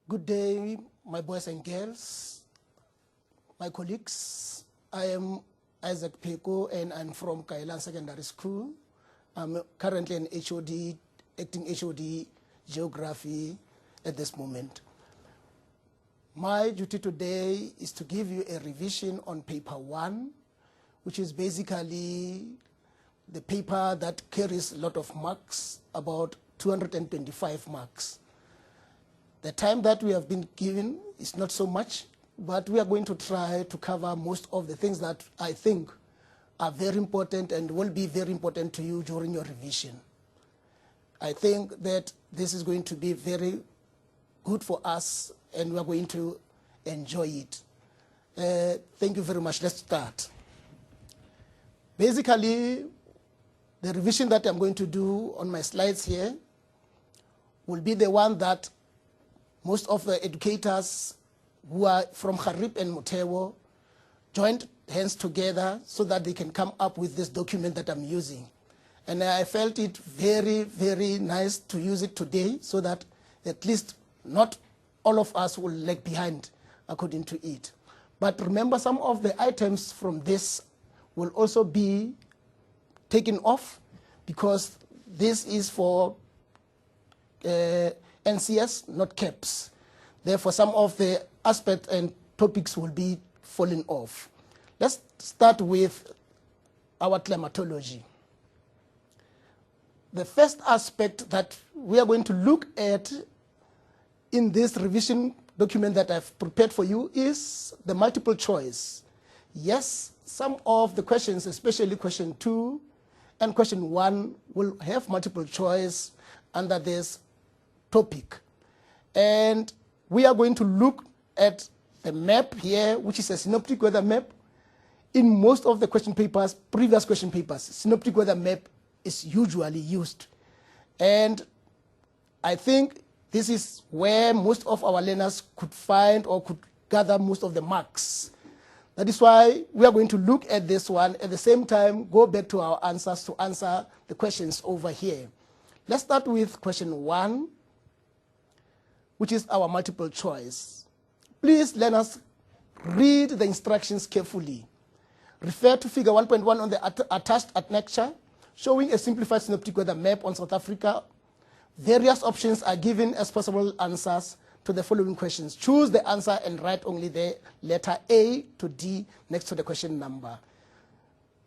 Good day, my boys and girls, my colleagues. I am Isaac Peko and I'm from Kailan Secondary School. I'm currently an HOD, acting HOD Geography at this moment. My duty today is to give you a revision on paper 1, which is basically the paper that carries a lot of marks, about 225 marks. The time that we have been given is not so much, but we are going to try to cover most of the things that I think are very important and will be very important to you during your revision. I think that this is going to be very good for us and we are going to enjoy it. Thank you very much. Let's start. Basically, the revision that I'm going to do on my slides here will be the one that most of the educators who are from Harip and Motewo joined hands together so that they can come up with this document that I'm using. And I felt it very, very nice to use it today so that at least not all of us will lag behind according to it. But remember, some of the items from this will also be taken off because this is for NCS, not CAPS. Therefore, some of the aspects and topics will be falling off. Let's start with our climatology. The first aspect that we are going to look at in this revision document that I've prepared for you is the multiple choice. Yes, some of the questions, especially question 2 and question 1, will have multiple choice under this topic. And we are going to look at the map here, which is a synoptic weather map. In most of the question papers, previous question papers, synoptic weather map is usually used. And I think this is where most of our learners could find or could gather most of the marks. That is why we are going to look at this one, at the same time go back to our answers to answer the questions over here. Let's start with question 1, which is our multiple choice. Please, learners, read the instructions carefully. Refer to figure 1.1 on the attached annexure, showing a simplified synoptic weather map on South Africa. Various options are given as possible answers to the following questions. Choose the answer and write only the letter A to D next to the question number.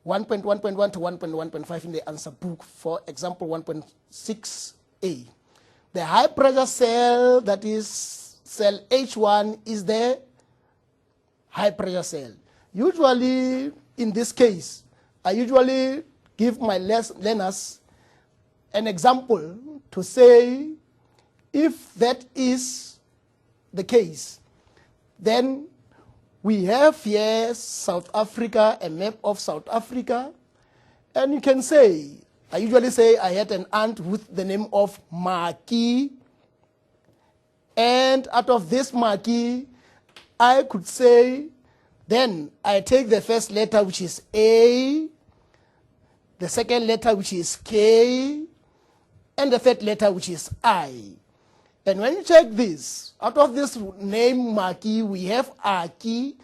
1.1.1 to 1.1.5 in the answer book, for example 1.6A. The high pressure cell, that is cell H1, is the high pressure cell. Usually, in this case, I usually give my learners an example to say, if that is the case, then we have here South Africa, a map of South Africa, and you can say, I usually say I had an aunt with the name of Maki, and out of this Maki, I could say, then I take the first letter, which is A, the second letter, which is K, and the third letter, which is I. And when you check this, out of this name Maki, we have Aki.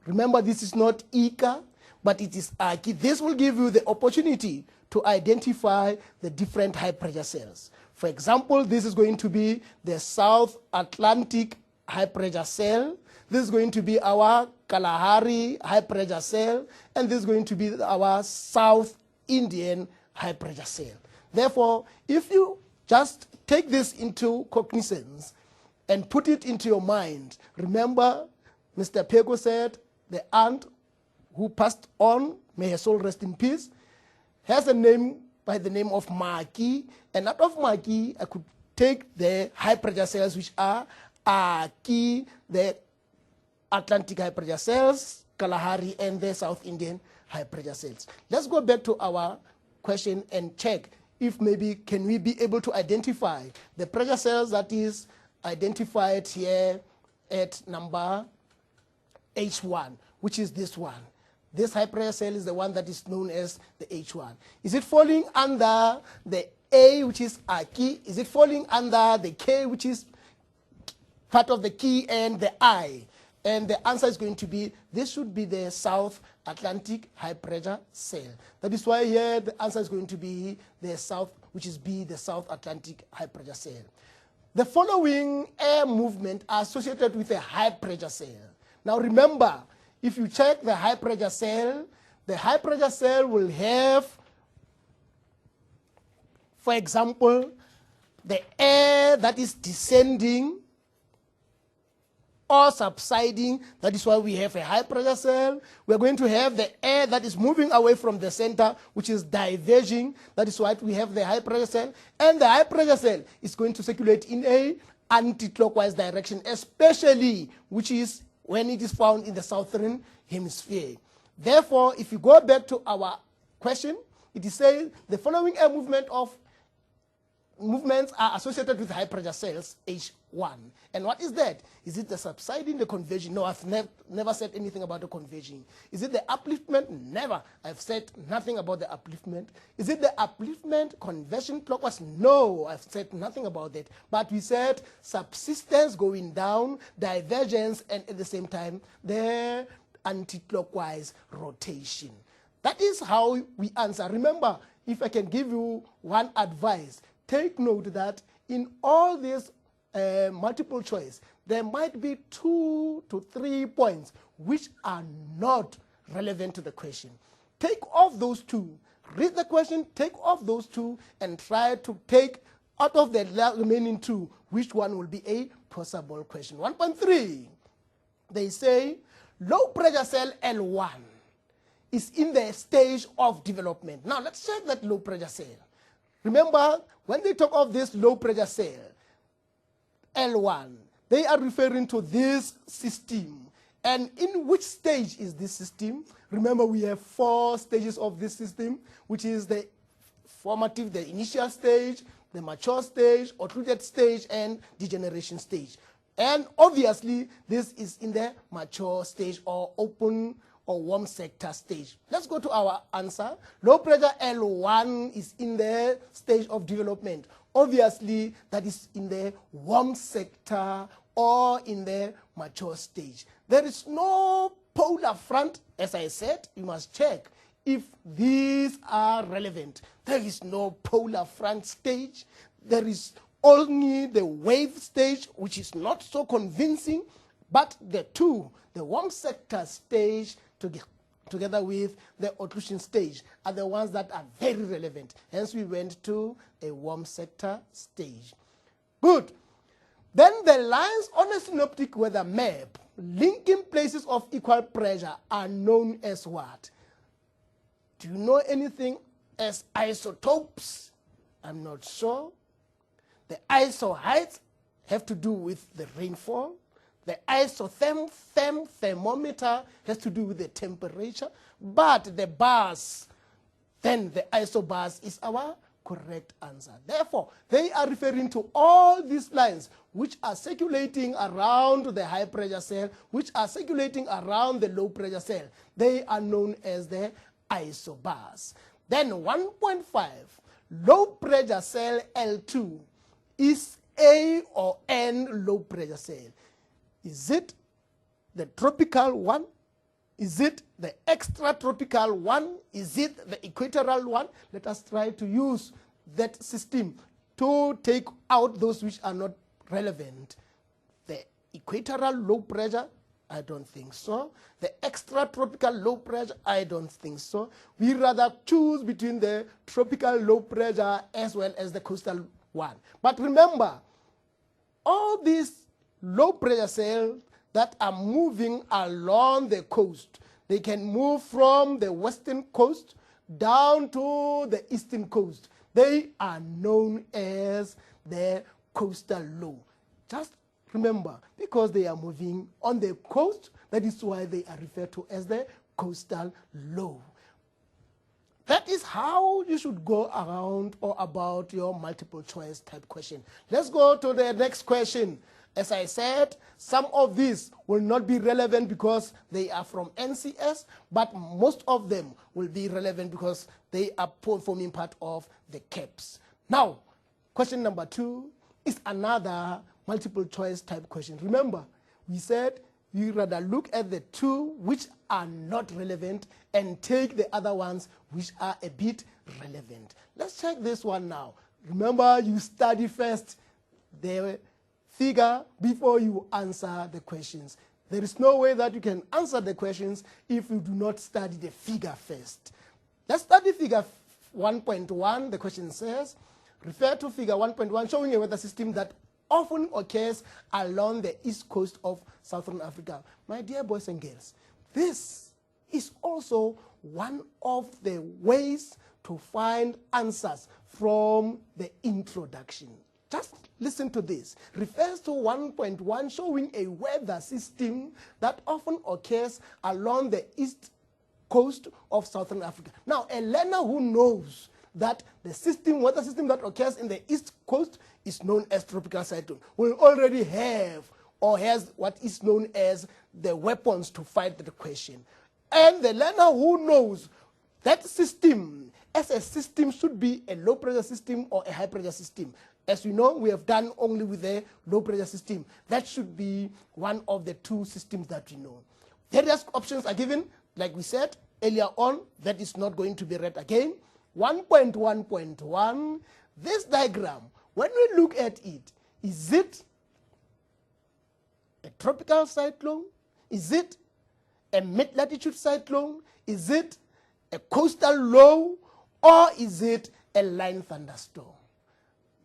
Remember, this is not Ika, but it is Aki. This will give you the opportunity to identify the different high pressure cells. For example, this is going to be the South Atlantic high pressure cell. This is going to be our Kalahari high pressure cell. And this is going to be our South Indian high pressure cell. Therefore, if you just take this into cognizance and put it into your mind, remember, Mr. Peko said the aunt who passed on, may her soul rest in peace, has a name by the name of Maki, and out of Maki, I could take the high pressure cells, which are Aki, the Atlantic high pressure cells, Kalahari, and the South Indian high pressure cells. Let's go back to our question and check if maybe can we be able to identify the pressure cells that is identified here at number H1, which is this one. This high pressure cell is the one that is known as the H1. Is it falling under the A, which is Aki? Is it falling under the K, which is part of the key and the I. And the answer is going to be, this should be the South Atlantic high pressure cell. That is why here the answer is going to be the South, which is B, the South Atlantic high pressure cell. The following air movement are associated with a high pressure cell. Now remember, if you check the high pressure cell will have, for example, the air that is descending or subsiding. That is why we have a high pressure cell. We're going to have the air that is moving away from the center, which is diverging. That is why we have the high pressure cell. And the high pressure cell is going to circulate in a anti-clockwise direction, especially which is when it is found in the southern hemisphere. Therefore, if you go back to our question, it is saying the following air movements are associated with high pressure cells, H1. And what is that? Is it the subsiding, the converging? No, I've never said anything about the converging. Is it the upliftment? Never. I've said nothing about the upliftment. Is it the upliftment, conversion clockwise? No, I've said nothing about that. But we said subsistence going down, divergence, and at the same time, the anti-clockwise rotation. That is how we answer. Remember, if I can give you one advice, take note that in all these multiple choice, there might be 2 to 3 points which are not relevant to the question. Take off those 2. Read the question, take off those 2, and try to take out of the remaining 2, which one will be a possible question. 1.3, they say low pressure cell L1 is in the stage of development. Now let's check that low pressure cell. Remember, when they talk of this low pressure cell, L1, they are referring to this system. And in which stage is this system? Remember, we have 4 stages of this system, which is the formative, the initial stage, the mature stage, occluded stage, and degeneration stage. And obviously, this is in the mature stage or open or warm sector stage. Let's go to our answer. Low pressure L1 is in the stage of development. Obviously, that is in the warm sector or in the mature stage. There is no polar front. As I said, you must check if these are relevant. There is no polar front stage. There is only the wave stage, which is not so convincing, but the 2, the warm sector stage together with the occlusion stage, are the ones that are very relevant. Hence, we went to a warm sector stage. Good. Then the lines on a synoptic weather map linking places of equal pressure are known as what? Do you know anything as isotopes? I'm not sure. The iso heights have to do with the rainfall. The thermometer has to do with the temperature. But the bars, then the isobars is our correct answer. Therefore, they are referring to all these lines which are circulating around the high pressure cell, which are circulating around the low pressure cell. They are known as the isobars. Then 1.5, low pressure cell L2 is A or N low pressure cell. Is it the tropical one? Is it the extratropical one? Is it the equatorial one? Let us try to use that system to take out those which are not relevant. The equatorial low pressure, I don't think so. The extratropical low pressure, I don't think so. We rather choose between the tropical low pressure as well as the coastal one. But remember, all these low pressure cells that are moving along the coast, they can move from the western coast down to the eastern coast. They are known as the coastal low. Just remember, because they are moving on the coast, that is why they are referred to as the coastal low. That is how you should go around or about your multiple choice type question. Let's go to the next question. As I said, some of these will not be relevant because they are from NCS, but most of them will be relevant because they are forming part of the CAPS. Now, question number 2, is another multiple choice type question. Remember, we said we rather look at the two which are not relevant and take the other ones which are a bit relevant. Let's check this one now. Remember, you study first the figure before you answer the questions. There is no way that you can answer the questions if you do not study the figure first. Let's study figure 1.1. The question says, refer to figure 1.1 showing a weather system that often occurs along the east coast of Southern Africa. My dear boys and girls, this is also one of the ways to find answers from the introduction. Just listen to this. Refers to 1.1 showing a weather system that often occurs along the east coast of Southern Africa. Now, a learner who knows that the weather system that occurs in the east coast is known as tropical cyclone will already have or has what is known as the weapons to fight the question. And the learner who knows that system as a system should be a low pressure system or a high pressure system. As you know, we have done only with the low pressure system. That should be one of the two systems that we know. Various options are given, like we said earlier on, that is not going to be read again. 1.1.1, this diagram, when we look at it, is it a tropical cyclone? Is it a mid-latitude cyclone? Is it a coastal low? Or is it a line thunderstorm?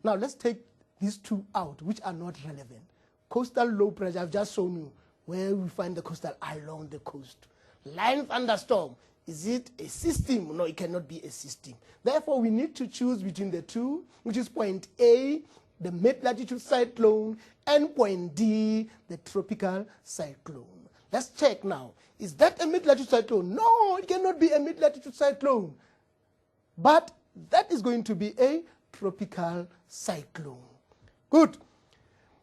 Now let's take these two out, which are not relevant. Coastal low pressure, I've just shown you where we find the coastal along the coast. Line thunderstorm, is it a system? No, it cannot be a system. Therefore, we need to choose between the two, which is point A, the mid-latitude cyclone, and point D, the tropical cyclone. Let's check now. Is that a mid-latitude cyclone? No, it cannot be a mid-latitude cyclone. But that is going to be a tropical cyclone. Good.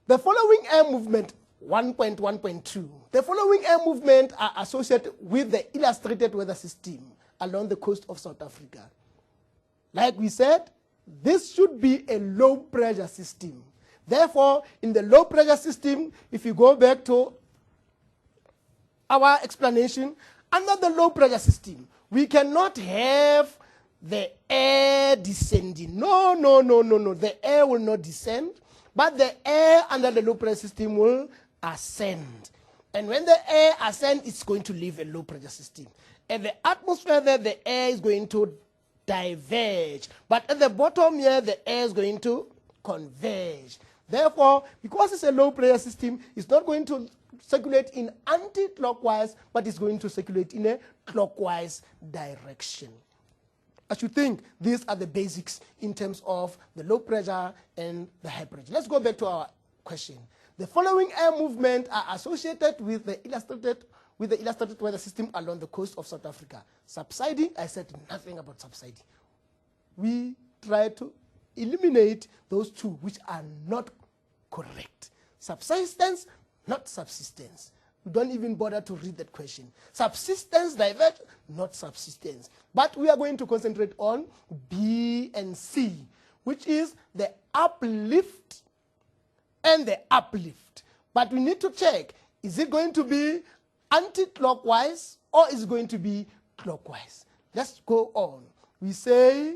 The following air movement, 1.1.2. The following air movement are associated with the illustrated weather system along the coast of South Africa. Like we said, this should be a low pressure system. Therefore, in the low pressure system, if you go back to our explanation, under the low pressure system, we cannot have the air descending. No. The air will not descend, but the air under the low pressure system will ascend. And when the air ascends, it's going to leave a low pressure system. At the atmosphere there, the air is going to diverge. But at the bottom here, the air is going to converge. Therefore, because it's a low pressure system, it's not going to circulate in anti-clockwise, but it's going to circulate in a clockwise direction. I should think these are the basics in terms of the low pressure and the high pressure. Let's go back to our question. The following air movement are associated with the illustrated weather system along the coast of South Africa. Subsiding, I said nothing about subsiding. We try to eliminate those two which are not correct. Subsistence, not subsistence. We don't even bother to read that question. Subsistence, diverge, not subsistence. But we are going to concentrate on B and C, which is the uplift and the uplift. But we need to check, is it going to be anti-clockwise or is it going to be clockwise? Let's go on. We say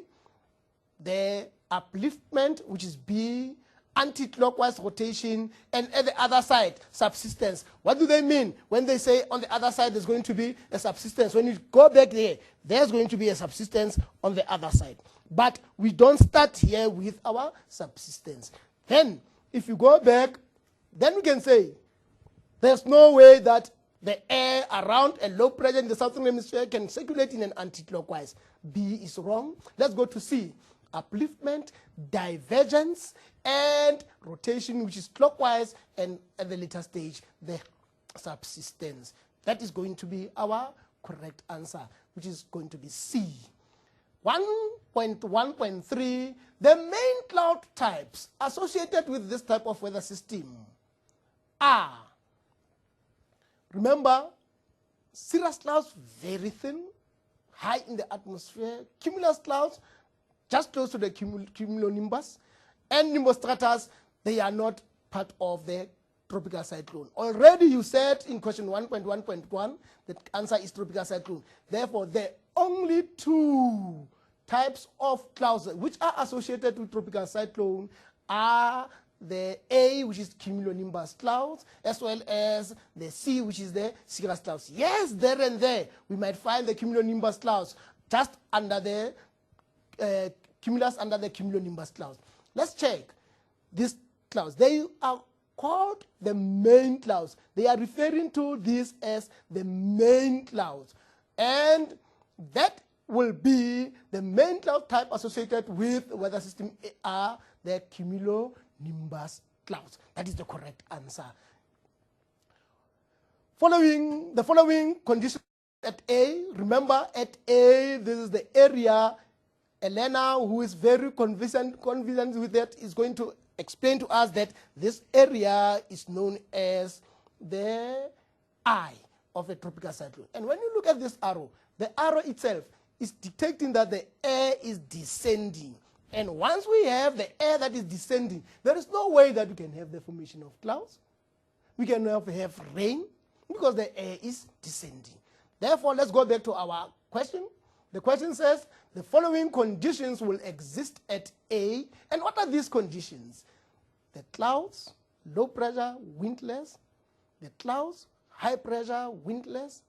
the upliftment, which is B, anti-clockwise rotation, and at the other side, subsistence. What do they mean when they say on the other side there's going to be a subsistence? When you go back there, there's going to be a subsistence on the other side. But we don't start here with our subsistence. Then, if you go back, then we can say there's no way that the air around a low pressure in the southern hemisphere can circulate in an anti-clockwise. B is wrong. Let's go to C. Upliftment, divergence, and rotation, which is clockwise, and at the later stage, the subsistence. That is going to be our correct answer, which is going to be C. 1.1.3, the main cloud types associated with this type of weather system are, remember, cirrus clouds, very thin, high in the atmosphere, cumulus clouds, just close to the cumulonimbus, and nimbostratus, they are not part of the tropical cyclone. Already you said in question 1.1.1 the answer is tropical cyclone. Therefore, the only two types of clouds which are associated with tropical cyclone are the A, which is cumulonimbus clouds, as well as the C, which is the cirrus clouds. Yes, there and there we might find the cumulonimbus clouds just under the cumulus under the cumulonimbus clouds. Let's check these clouds. They are called the main clouds. They are referring to this as the main clouds. And that will be the main cloud type associated with weather system are the cumulonimbus clouds. That is the correct answer. Following the following conditions at A, remember at A, this is the area. Elena, who is very confident with that, is going to explain to us that this area is known as the eye of a tropical cyclone. And when you look at this arrow, the arrow itself is detecting that the air is descending. And once we have the air that is descending, there is no way that we can have the formation of clouds. We cannot have rain because the air is descending. Therefore, let's go back to our question. The question says, the following conditions will exist at A. And what are these conditions? The clouds, low pressure, windless. The clouds, high pressure, windless.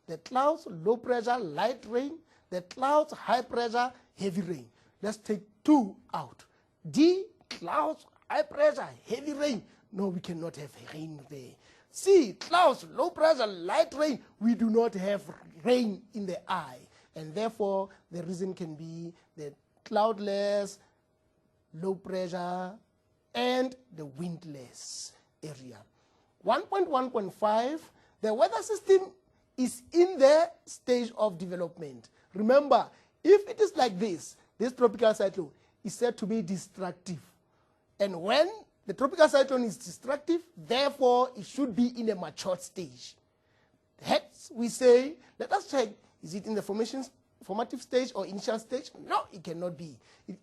The clouds, low pressure, light rain. The clouds, high pressure, heavy rain. Let's take two out. D, clouds, high pressure, heavy rain. No, we cannot have rain there. C, clouds, low pressure, light rain. We do not have rain in the eye. And therefore, the reason can be the cloudless, low pressure, and the windless area. 1.1.5, the weather system is in the stage of development. Remember, if it is like this tropical cyclone is said to be destructive. And when the tropical cyclone is destructive, therefore, it should be in a mature stage. Hence, we say, let us check, is it in the formative stage or initial stage? No, it cannot be.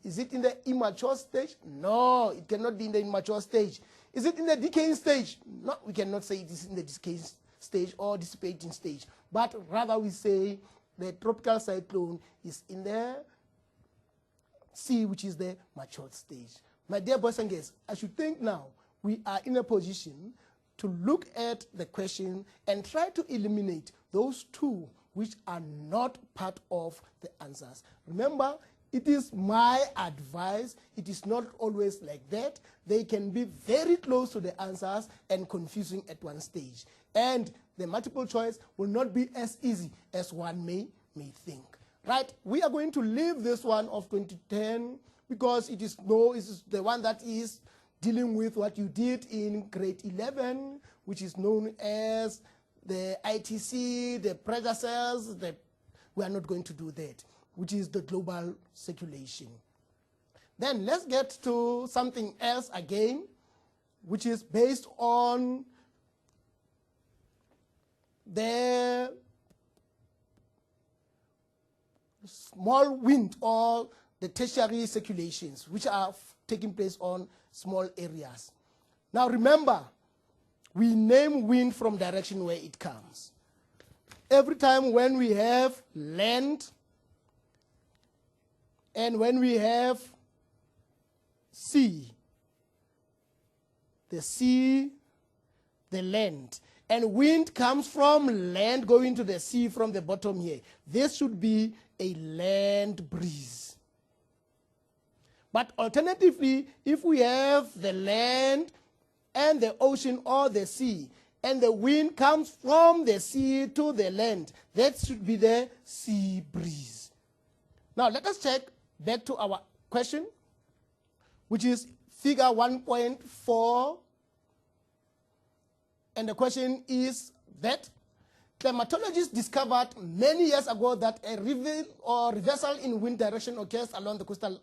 Is it in the immature stage? No, it cannot be in the immature stage. Is it in the decaying stage? No, we cannot say it is in the decaying stage or dissipating stage. But rather we say the tropical cyclone is in the C, which is the mature stage. My dear boys and girls, I should think now we are in a position to look at the question and try to eliminate those two which are not part of the answers. Remember, it is my advice. It is not always like that. They can be very close to the answers and confusing at one stage. And the multiple choice will not be as easy as one may think. Right? We are going to leave this one of 2010 because it is the one that is dealing with what you did in grade 11, which is known as the ITC, the pressure cells. We are not going to do that, which is the global circulation. Then let's get to something else again, which is based on the small wind or the tertiary circulations, which are taking place on small areas. Now remember, we name wind from direction where it comes. Every time when we have land and when we have sea, the sea, the land, and wind comes from land going to the sea from the bottom here. This should be a land breeze. But alternatively, if we have the land and the ocean or the sea, and the wind comes from the sea to the land, that should be the sea breeze. Now let us check back to our question, which is figure 1.4. And the question is that climatologists discovered many years ago that a reversal in wind direction occurs along the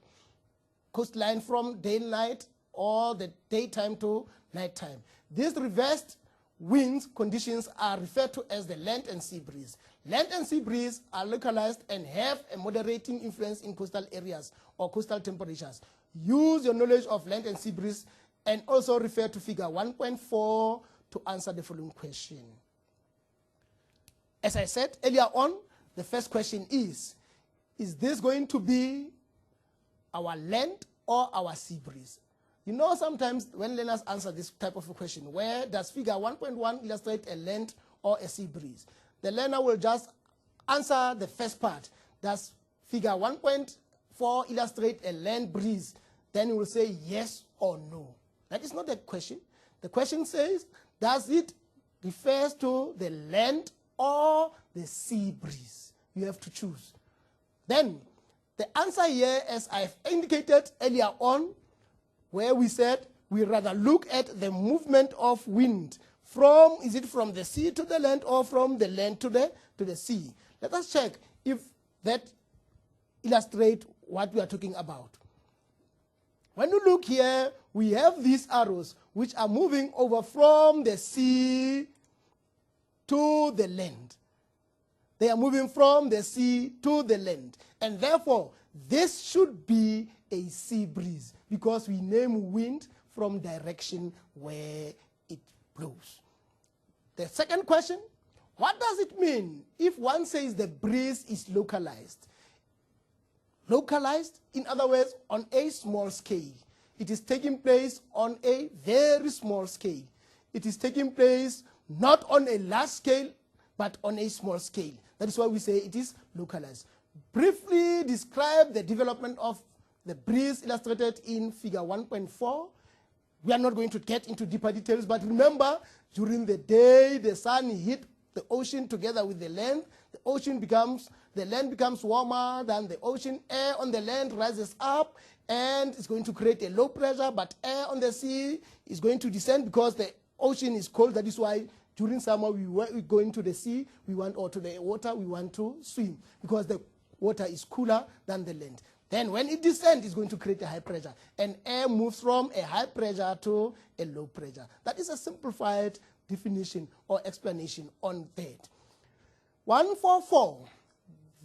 coastline from day and night or the daytime to nighttime. These reversed winds conditions are referred to as the land and sea breeze. Land and sea breeze are localized and have a moderating influence in coastal areas or coastal temperatures. Use your knowledge of land and sea breeze and also refer to figure 1.4 to answer the following question. As I said earlier on, the first question is this going to be our land or our sea breeze? You know, sometimes when learners answer this type of a question, where does figure 1.1 illustrate a land or a sea breeze? The learner will just answer the first part. Does figure 1.4 illustrate a land breeze? Then he will say yes or no. That is not the question. The question says, does it refers to the land or the sea breeze? You have to choose. Then, the answer here, as I've indicated earlier on, where we said we rather look at the movement of wind from, is it from the sea to the land or from the land to the sea? Let us check if that illustrates what we are talking about. When you look here, we have these arrows which are moving over from the sea to the land. They are moving from the sea to the land. And therefore, this should be a sea breeze because we name wind from direction where it blows. The second question, what does it mean if one says the breeze is localized? Localized, in other words, on a small scale. It is taking place on a very small scale. It is taking place not on a large scale, but on a small scale. That is why we say it is localized. Briefly describe the development of the breeze illustrated in figure 1.4. We are not going to get into deeper details, but remember, during the day, the sun hit the ocean together with the land. The land becomes warmer than the ocean. Air on the land rises up, and it's going to create a low pressure, but air on the sea is going to descend because the ocean is cold. That is why during summer we go into the sea, or to the water, we want to swim because the water is cooler than the land. Then when it descends, it's going to create a high pressure. And air moves from a high pressure to a low pressure. That is a simplified definition or explanation on that. 144.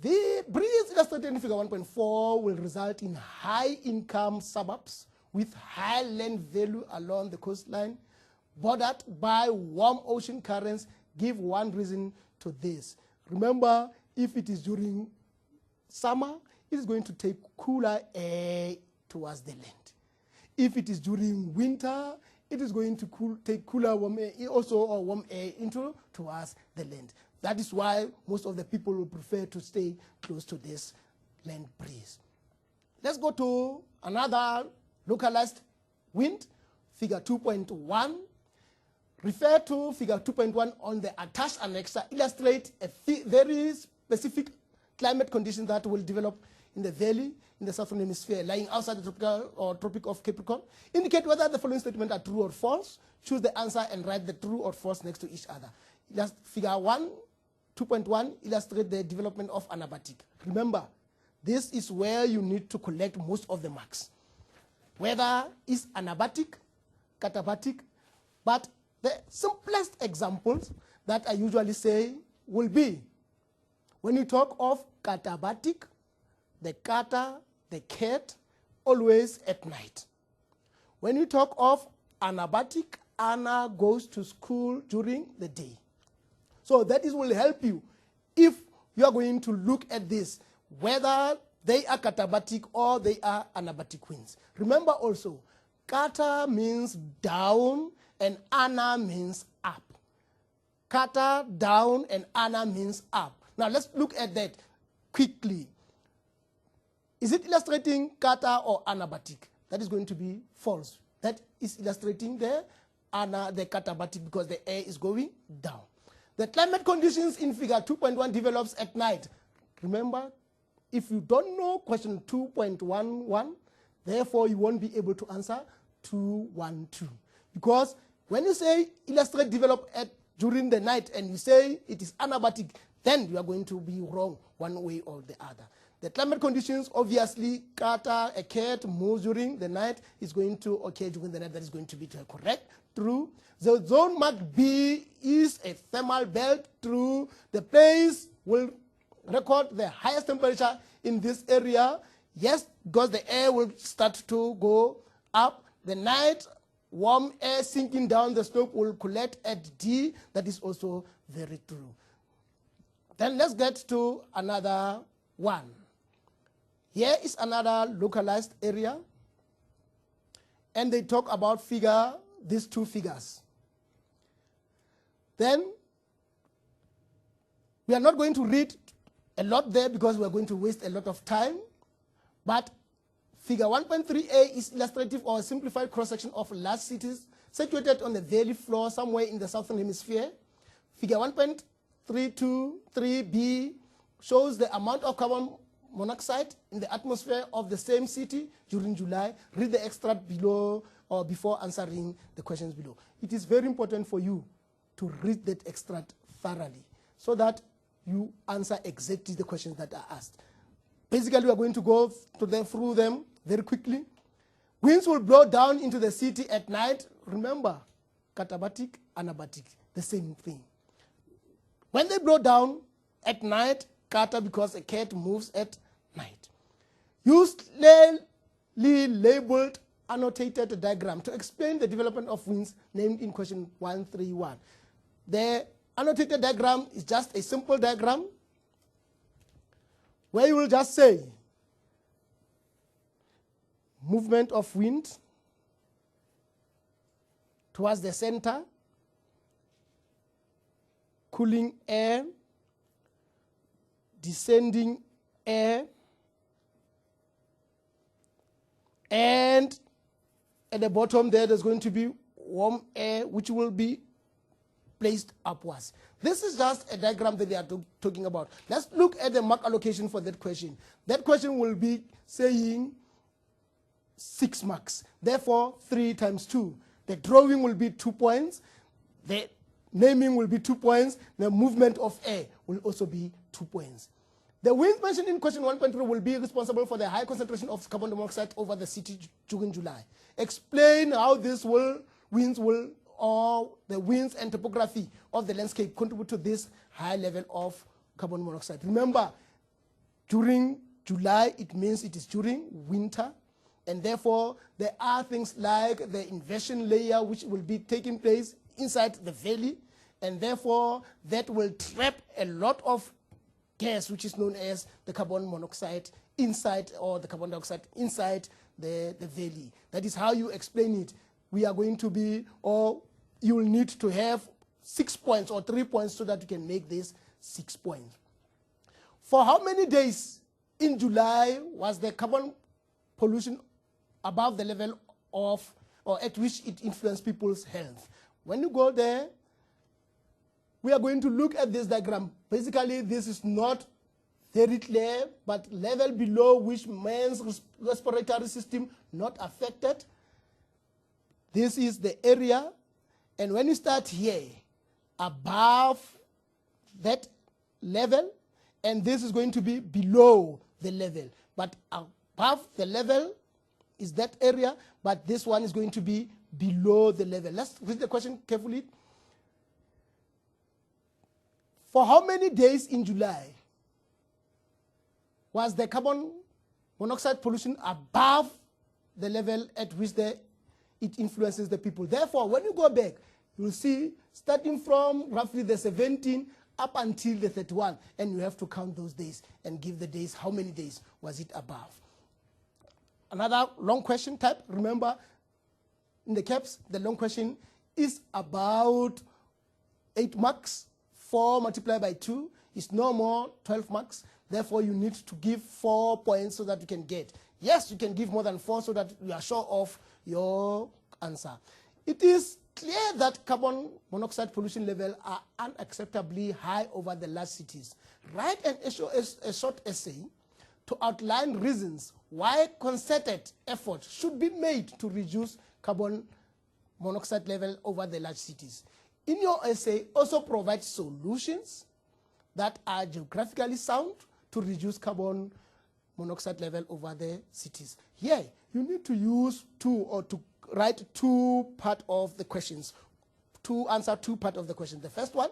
The breeze illustrated in figure 1.4 will result in high-income suburbs with high land value along the coastline, bordered by warm ocean currents. Give one reason to this. Remember, if it is during summer, it is going to take cooler air towards the land. If it is during winter, it is going to take cooler warm air, warm air towards the land. That is why most of the people will prefer to stay close to this land breeze. Let's go to another localized wind, figure 2.1. Refer to figure 2.1 on the attached annex. Illustrate a very specific climate condition that will develop in the valley in the southern hemisphere lying outside the Tropic of Capricorn. Indicate whether the following statements are true or false. Choose the answer and write the true or false next to each other. Figure 2.1 illustrates the development of anabatic. Remember, this is where you need to collect most of the marks. Whether it's anabatic, katabatic, but the simplest examples that I usually say will be when you talk of katabatic, the kata, the cat, always at night. When you talk of anabatic, Anna goes to school during the day. So that will help you if you are going to look at this, whether they are katabatic or they are anabatic winds. Remember also, kata means down and ana means up. Kata down and ana means up. Now let's look at that quickly. Is it illustrating kata or anabatic? That is going to be false. That is illustrating the katabatic because the air is going down. The climate conditions in figure 2.1 develops at night. Remember, if you don't know question 2.11, therefore you won't be able to answer 212. Because when you say illustrate develop during the night and you say it is anabatic, then you are going to be wrong one way or the other. The climate conditions, obviously, a cat moves during the night, is going to occur during the night. That is going to be correct. True. The zone marked B is a thermal belt. True. The place will record the highest temperature in this area. Yes, because the air will start to go up. The night warm air sinking down the slope will collect at D. That is also very true. Then let's get to another one. Here is another localized area. And they talk about these two figures. Then we are not going to read a lot there because we are going to waste a lot of time. But figure 1.3a is illustrative or a simplified cross-section of large cities situated on the valley floor somewhere in the southern hemisphere. Figure 1.323b shows the amount of carbon monoxide in the atmosphere of the same city during July. Read the extract below or before answering the questions below. It is very important for you to read that extract thoroughly so that you answer exactly the questions that are asked. Basically, we are going to go through them very quickly. Winds will blow down into the city at night. Remember, katabatic, anabatic, the same thing. When they blow down at night, kata because a cat moves at night. Use clearly labeled annotated diagram to explain the development of winds named in question 131. The annotated diagram is just a simple diagram where you will just say movement of wind towards the center, cooling air, descending air, and at the bottom there's going to be warm air which will be placed upwards. This is just a diagram that they are talking about. Let's look at the mark allocation for that question. That question will be saying 6 marks. Therefore, 3 times 2. The drawing will be 2 points. The naming will be 2 points. The movement of air will also be 2 points. The winds mentioned in question 1.3 will be responsible for the high concentration of carbon dioxide over the city during July. Explain how these winds and topography of the landscape contribute to this high level of carbon monoxide. Remember, during July, it means it is during winter, and therefore there are things like the inversion layer which will be taking place inside the valley, and therefore that will trap a lot of gas which is known as the carbon monoxide inside, or the carbon dioxide inside the valley. That is how you explain it. We are going to be, or you will need to have 6 points or 3 points so that you can make this 6 points. For how many days in July was the carbon pollution above the level of, or at which it influenced people's health? When you go there, we are going to look at this diagram. Basically, this is not very clear, but level below which man's respiratory system not affected. This is the area, and when you start here, above that level, and this is going to be below the level. But above the level is that area, but this one is going to be below the level. Let's read the question carefully. For how many days in July was the carbon monoxide pollution above the level at which it influences the people? Therefore, when you go back, you will see starting from roughly the 17 up until the 31, and you have to count those days and give the days, how many days was it above. Another long question type, remember, in the caps, the long question is about 8 marks. 4 multiplied by 2 is no more 12 marks. Therefore, you need to give 4 points so that you can get. Yes, you can give more than 4 so that you are sure of your answer. It is clear that carbon monoxide pollution levels are unacceptably high over the large cities. Write a short essay to outline reasons why concerted effort should be made to reduce carbon monoxide level over the large cities. In your essay, also provide solutions that are geographically sound to reduce carbon monoxide level over the cities. Here, you need to use to write 2 parts of the questions, to answer 2 parts of the question. The first one,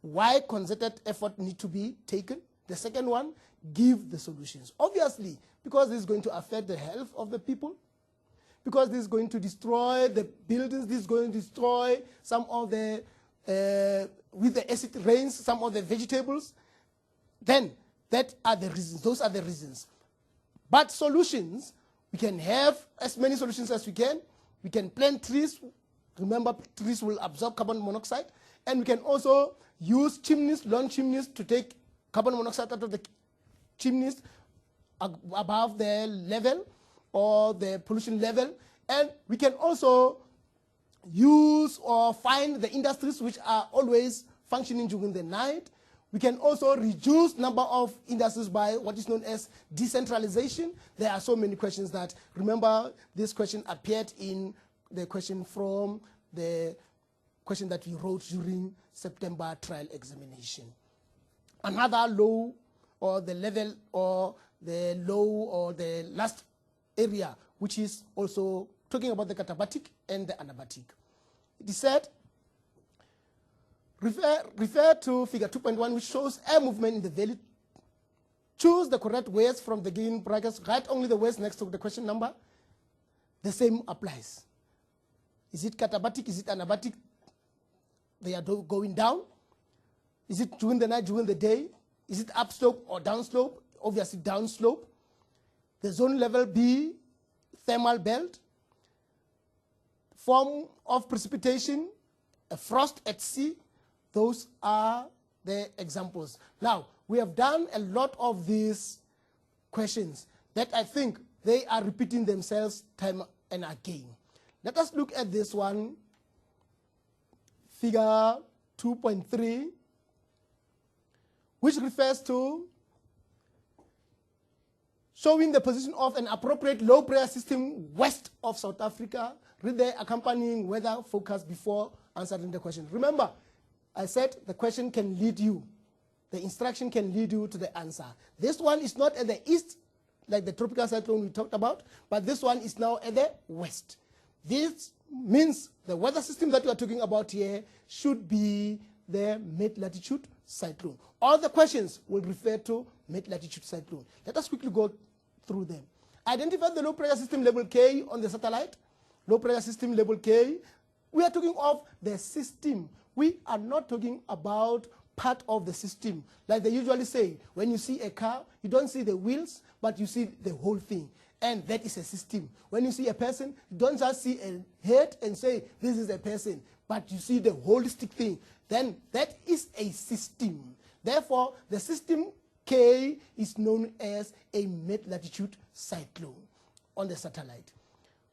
why concerted effort need to be taken. The second one, give the solutions. Obviously, because this is going to affect the health of the people, because this is going to destroy the buildings, this is going to destroy some of the, with the acid rains, some of the vegetables, then that are the reasons, those are the reasons. But solutions, we can have as many solutions as we can. We can plant trees. Remember, trees will absorb carbon monoxide. And we can also use chimneys, lawn chimneys, to take carbon monoxide out of the chimneys above the level or the pollution level. And we can also use or find the industries which are always functioning during the night. We can also reduce number of industries by what is known as decentralization. There are so many questions that, remember, this question appeared in the question from the question that we wrote during September trial examination. Another law, or the level, or the law, or the last area, which is also talking about the katabatic and the anabatic. It is said, refer to figure 2.1, which shows air movement in the valley. Choose the correct words from the given brackets. Write only the words next to the question number. The same applies. Is it katabatic? Is it anabatic? They are going down. Is it during the night, during the day? Is it upslope or downslope? Obviously downslope. The zone level B, thermal belt. Form of precipitation, a frost at sea. Those are the examples. Now, we have done a lot of these questions that I think they are repeating themselves time and again. Let us look at this one, figure 2.3, which refers to showing the position of an appropriate low pressure system west of South Africa. Read the accompanying weather forecast before answering the question. Remember, I said the question can lead you, the instruction can lead you to the answer. This one is not at the east, like the tropical cyclone we talked about, but this one is now at the west. This means the weather system that we are talking about here should be the mid-latitude cyclone. All the questions will refer to mid-latitude cyclone. Let us quickly go through them. Identify the low pressure system level K on the satellite. Low pressure system level K. We are talking of the system. We are not talking about part of the system. Like they usually say, when you see a car, you don't see the wheels, but you see the whole thing. And that is a system. When you see a person, you don't just see a head and say, this is a person, but you see the holistic thing. Then that is a system. Therefore, the system K is known as a mid-latitude cyclone on the satellite.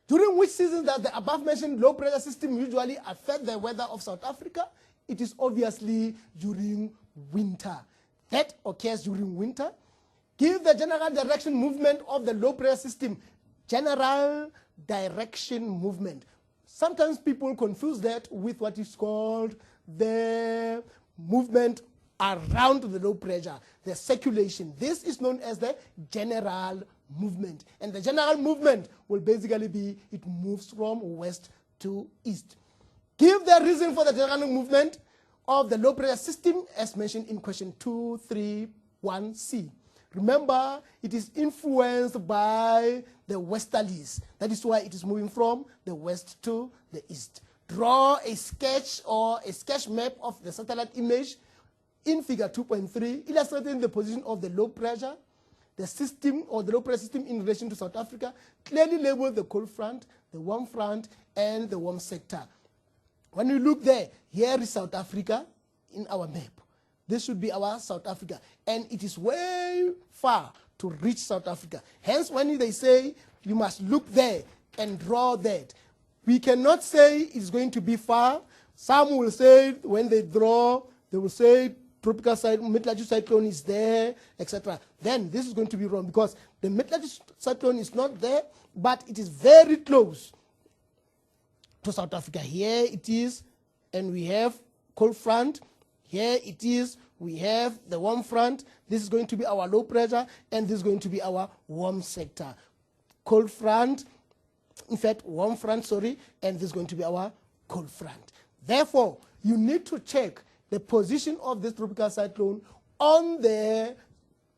During which season does the above-mentioned low-pressure system usually affect the weather of South Africa? It is obviously during winter. That occurs during winter. Give the general direction movement of the low-pressure system. General direction movement. Sometimes people confuse that with what is called the movement around the low pressure, the circulation. This is known as the general movement. And the general movement will basically be, it moves from west to east. Give the reason for the general movement of the low pressure system as mentioned in question 231C. Remember, it is influenced by the westerlies. That is why it is moving from the west to the east. Draw a sketch or a sketch map of the satellite image in figure 2.3, illustrating the position of the low pressure, the system or the low pressure system in relation to South Africa. Clearly label the cold front, the warm front, and the warm sector. When we look there, here is South Africa in our map. This should be our South Africa. And it is way far to reach South Africa. Hence, when they say you must look there and draw that, we cannot say it's going to be far. Some will say when they draw, they will say tropical mid-latitude cyclone is there, etc. Then this is going to be wrong because the mid-latitude cyclone is not there, but it is very close to South Africa. Here it is, and we have cold front. Here it is, we have the warm front. This is going to be our low pressure, and this is going to be our warm sector. Cold front, in fact, warm front, sorry, and this is going to be our cold front. Therefore, you need to check the position of this tropical cyclone on the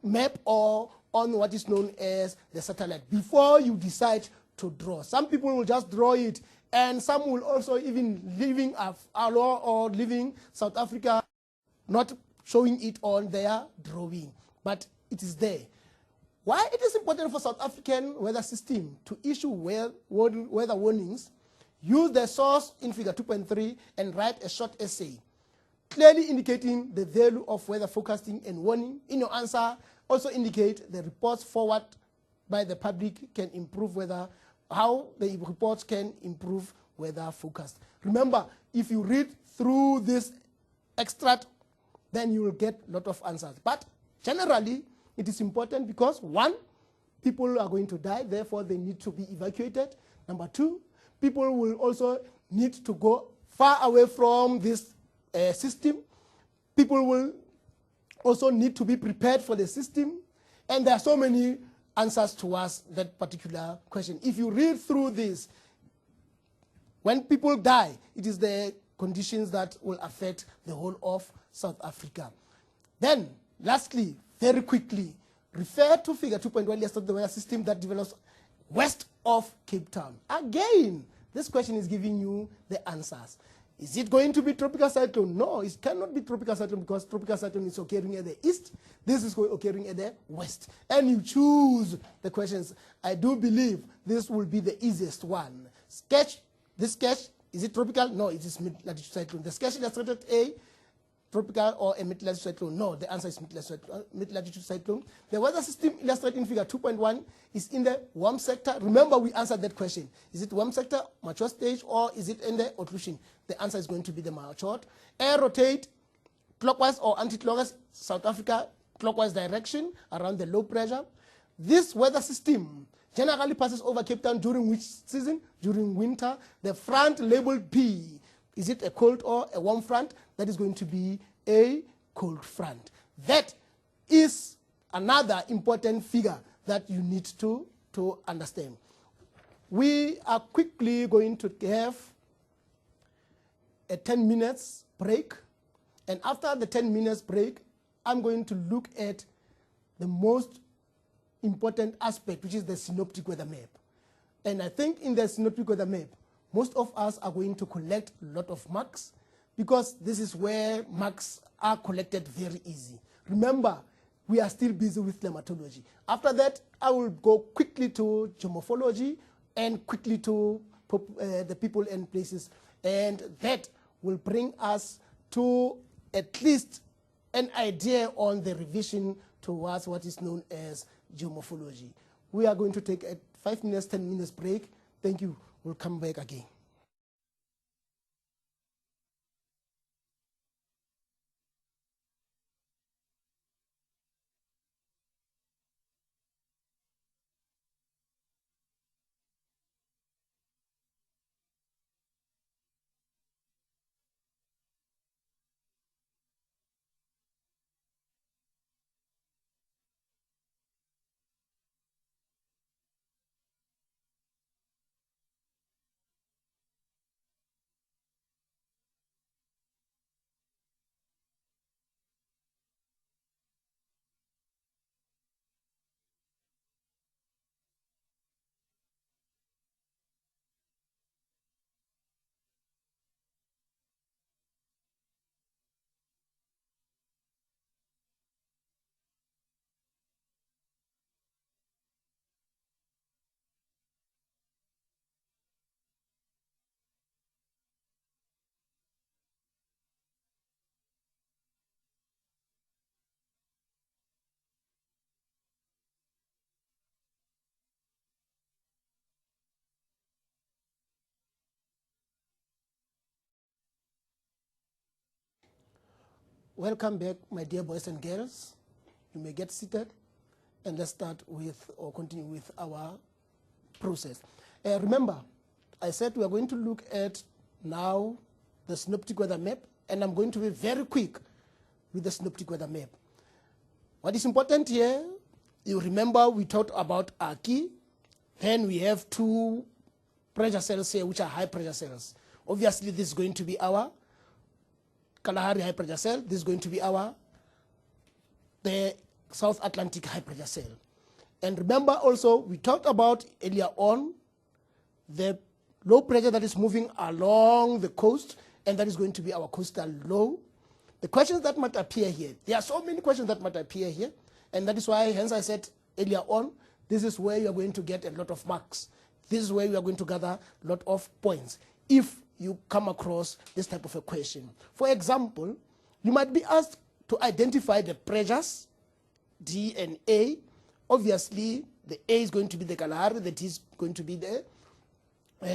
map or on what is known as the satellite before you decide to draw. Some people will just draw it, and some will also even leaving Aloha or leaving South Africa, not showing it on their drawing, but it is there. Why it is important for South African weather system to issue weather warnings, use the source in figure 2.3 and write a short essay, clearly indicating the value of weather forecasting and warning. In your answer, also indicate the reports forward by the public can improve weather, how the reports can improve weather forecast. Remember, if you read through this extract, then you will get a lot of answers. But generally, it is important because, one, people are going to die, therefore they need to be evacuated. Number two, people will also need to go far away from this system. People will also need to be prepared for the system. And there are so many answers towards that particular question. If you read through this, when people die, it is the conditions that will affect the whole of South Africa. Then, lastly, very quickly, refer to figure 2.1, list of the weather system that develops west of Cape Town. Again, this question is giving you the answers. Is it going to be tropical cyclone? No, it cannot be tropical cyclone because tropical cyclone is occurring at the east. This is occurring at the west. And you choose the questions. I do believe this will be the easiest one. Sketch, this sketch, is it tropical? No, it is mid-latitude cyclone. The sketch illustrated A, tropical or a mid-latitude cyclone? No, the answer is mid-latitude cyclone. The weather system illustrated in figure 2.1 is in the warm sector. Remember, we answered that question. Is it warm sector, mature stage, or is it in the occlusion? The answer is going to be the matured. Air rotate clockwise or anti-clockwise, South Africa, clockwise direction around the low pressure. This weather system generally passes over Cape Town during which season? During winter. The front labeled B, is it a cold or a warm front? That is going to be a cold front. That is another important figure that you need to understand. We are quickly going to have a 10 minutes break. And after the 10 minutes break, I'm going to look at the most important aspect, which is the synoptic weather map. And I think in the synoptic weather map, most of us are going to collect a lot of marks because this is where marks are collected very easy. Remember, we are still busy with climatology. After that, I will go quickly to geomorphology and quickly to the people and places. And that will bring us to at least an idea on the revision towards what is known as geomorphology. We are going to take a 5 minutes, 10 minutes break. Thank you. We'll come back again. Welcome back, my dear boys and girls. You may get seated, and let's start with or continue with our process. Remember, I said we are going to look at now the synoptic weather map, and I'm going to be very quick with the synoptic weather map. What is important here, you remember we talked about our key, then we have two pressure cells here, which are high pressure cells. Obviously, this is going to be our Kalahari high pressure cell. This is going to be the South Atlantic high pressure cell. And remember also, we talked about earlier on the low pressure that is moving along the coast, and that is going to be our coastal low. The questions that might appear here, there are so many questions that might appear here, and that is why, hence I said earlier on, this is where you are going to get a lot of marks. This is where you are going to gather a lot of points if you come across this type of a question. For example, you might be asked to identify the pressures, D and A. Obviously, the A is going to be the Kalahari, the D is going to be the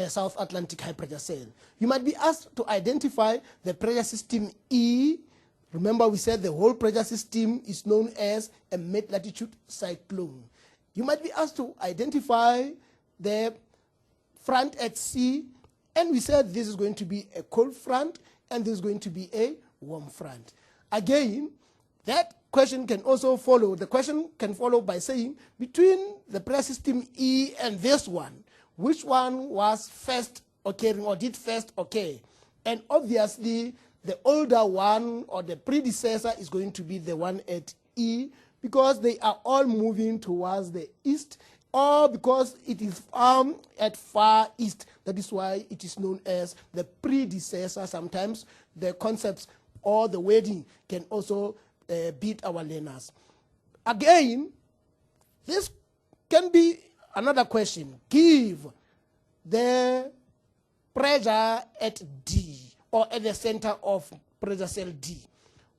South Atlantic high pressure cell. You might be asked to identify the pressure system E. Remember, we said the whole pressure system is known as a mid-latitude cyclone. You might be asked to identify the front at sea, and we said this is going to be a cold front and this is going to be a warm front. Again, that question can also follow, the question can follow by saying, between the pressure system E and this one, which one was first occurring or did first occur? And obviously, the older one or the predecessor is going to be the one at E, because they are all moving towards the east, or because it is at far east. That is why it is known as the predecessor. Sometimes the concepts or the wording can also beat our learners. Again, this can be another question. Give the pressure at D, or at the center of pressure cell D.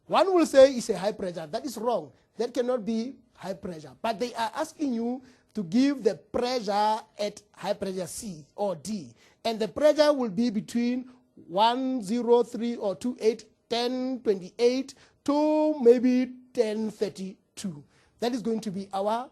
One will say it's a high pressure. That is wrong. That cannot be high pressure. But they are asking you to give the pressure at high pressure C or D. And the pressure will be between 103 or 28, 1028 to maybe 1032. That is going to be our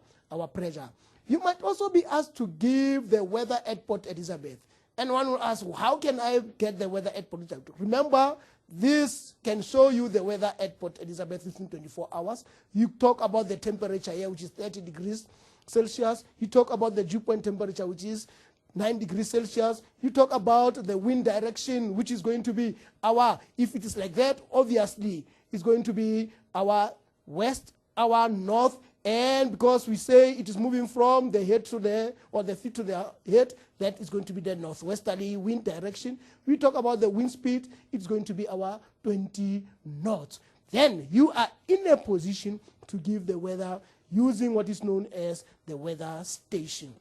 pressure. You might also be asked to give the weather at Port Elizabeth. And one will ask, how can I get the weather at Port Elizabeth? Remember, this can show you the weather at Port Elizabeth within 24 hours. You talk about the temperature here, which is 30 degrees Celsius. You talk about the dew point temperature, which is 9 degrees Celsius. You talk about the wind direction, which is going to be our, if it is like that, obviously, it's going to be our west, our north, and because we say it is moving from the head to the, or the feet to the head, that is going to be the northwesterly wind direction. We talk about the wind speed, it's going to be our 20 knots. Then you are in a position to give the weather using what is known as the weather station.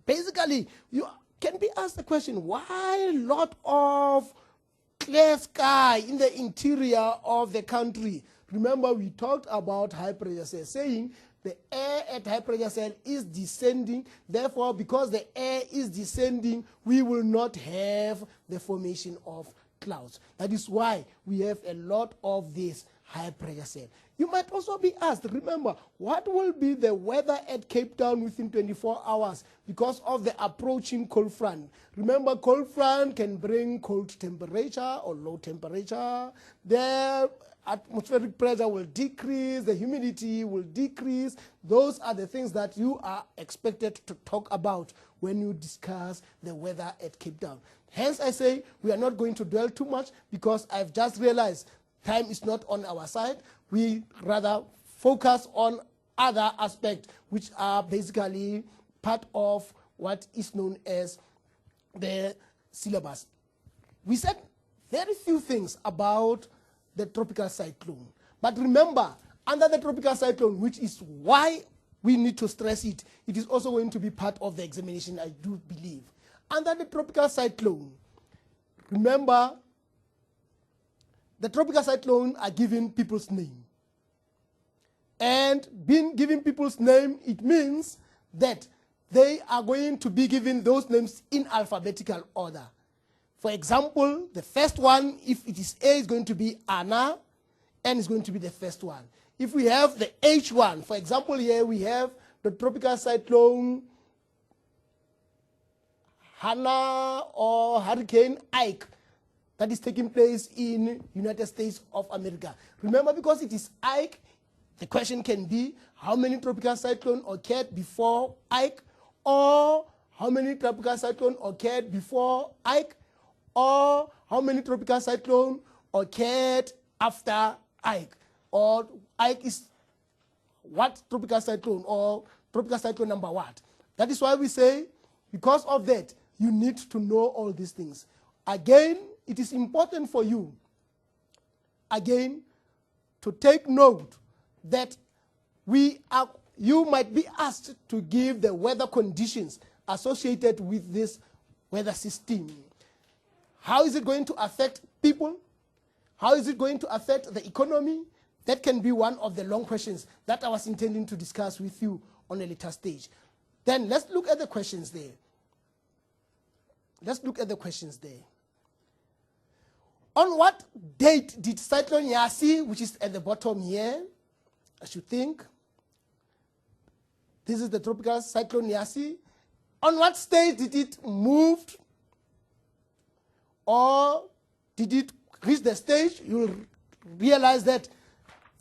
Basically, you can be asked the question, why a lot of clear sky in the interior of the country? Remember, we talked about high pressure cell, saying the air at high pressure cell is descending. Therefore, because the air is descending, we will not have the formation of clouds. That is why we have a lot of this high pressure cell. You might also be asked, remember, what will be the weather at Cape Town within 24 hours because of the approaching cold front? Remember, cold front can bring cold temperature or low temperature. The atmospheric pressure will decrease, the humidity will decrease. Those are the things that you are expected to talk about when you discuss the weather at Cape Town. Hence, I say we are not going to dwell too much because I've just realized time is not on our side. We rather focus on other aspects which are basically part of what is known as the syllabus. We said very few things about the tropical cyclone. But remember, under the tropical cyclone, which is why we need to stress it, it is also going to be part of the examination, I do believe. Under the tropical cyclone, remember, the tropical cyclone are given people's name. And being given people's name, it means that they are going to be given those names in alphabetical order. For example, the first one, if it is A, is going to be Anna, N is going to be the first one. If we have the H1, for example, here we have the tropical cyclone Hannah or Hurricane Ike that is taking place in United States of America. Remember, because it is Ike, the question can be how many tropical cyclones occurred before Ike, or how many tropical cyclones occurred before Ike, or how many tropical cyclones occurred after Ike, or Ike is what tropical cyclone, or tropical cyclone number what. That is why we say, because of that, you need to know all these things. Again, it is important for you, again, to take note that you might be asked to give the weather conditions associated with this weather system. How is it going to affect people? How is it going to affect the economy? That can be one of the long questions that I was intending to discuss with you on a later stage. Then let's look at the questions there. Let's look at the questions there. On what date did Cyclone Yasi, which is at the bottom here, I should think, this is the tropical cyclone Yasi, on what stage did it move, or did it reach the stage? You'll realize that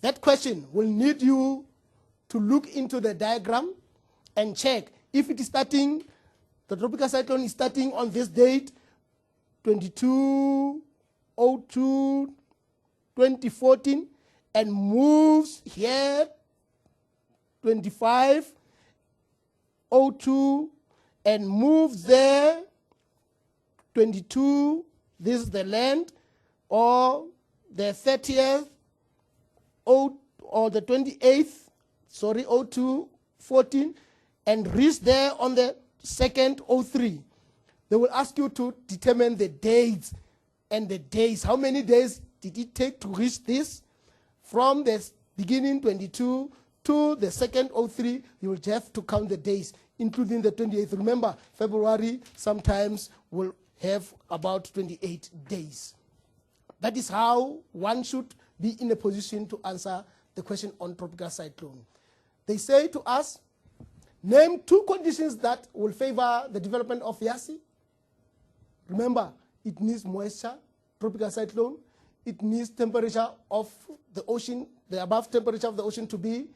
that question will need you to look into the diagram and check if it is starting, the tropical cyclone is starting on this date, 22/02/2014, and moves here 25/02, and moves there 22, this is the land, or the 30th, or the 28th, sorry, 02/14, and reach there on the 2nd 03. They will ask you to determine the dates and the days. How many days did it take to reach this? From the beginning 22 to the 2nd 03, you will have to count the days, including the 28th. Remember, February sometimes will have about 28 days. That is how one should be in a position to answer the question on tropical cyclone. They say to us, name 2 conditions that will favor the development of Yasi. Remember, it needs moisture, tropical cyclone. It needs temperature of the ocean, the above temperature of the ocean to be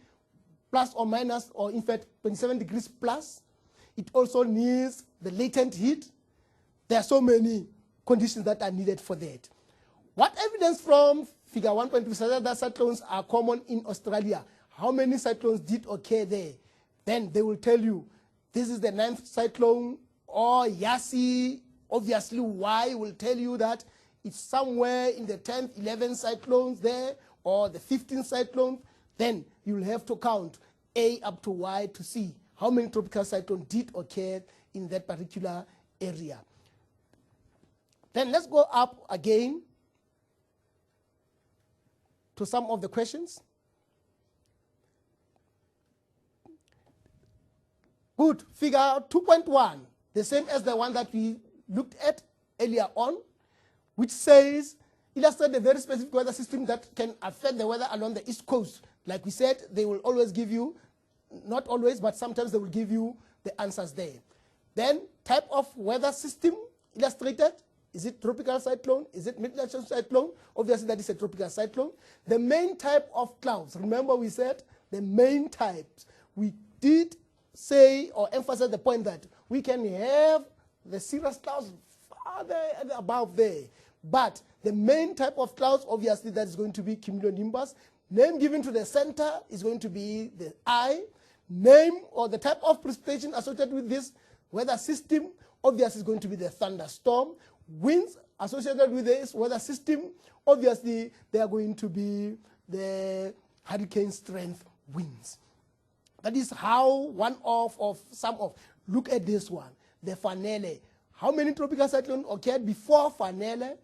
plus or minus, or in fact 27 degrees plus. It also needs the latent heat. There are so many conditions that are needed for that. What evidence from figure 1.2 says that cyclones are common in Australia? How many cyclones did occur there? Then they will tell you, this is the 9th cyclone, or Yasi. Obviously, Y will tell you that it's somewhere in the 10th, 11th cyclones there, or the 15th cyclone. Then you'll have to count A up to Y to see how many tropical cyclones did occur in that particular area. Then let's go up again to some of the questions. Good. Figure 2.1, the same as the one that we looked at earlier on, which says, illustrate a very specific weather system that can affect the weather along the East Coast. Like we said, they will always give you, not always, but sometimes they will give you the answers there. Then, type of weather system illustrated. Is it tropical cyclone? Is it mid-ocean cyclone? Obviously, that is a tropical cyclone. The main type of clouds. Remember, we said the main types. We did say or emphasize the point that we can have the cirrus clouds farther and above there. But the main type of clouds, obviously, that is going to be cumulonimbus. Name given to the center is going to be the I. Name or the type of precipitation associated with this weather system, obviously, is going to be the thunderstorm. Winds associated with this weather system, obviously, they are going to be the hurricane strength winds. That is how one of some of, look at this one, the Fanele. How many tropical cyclones occurred before Fanele?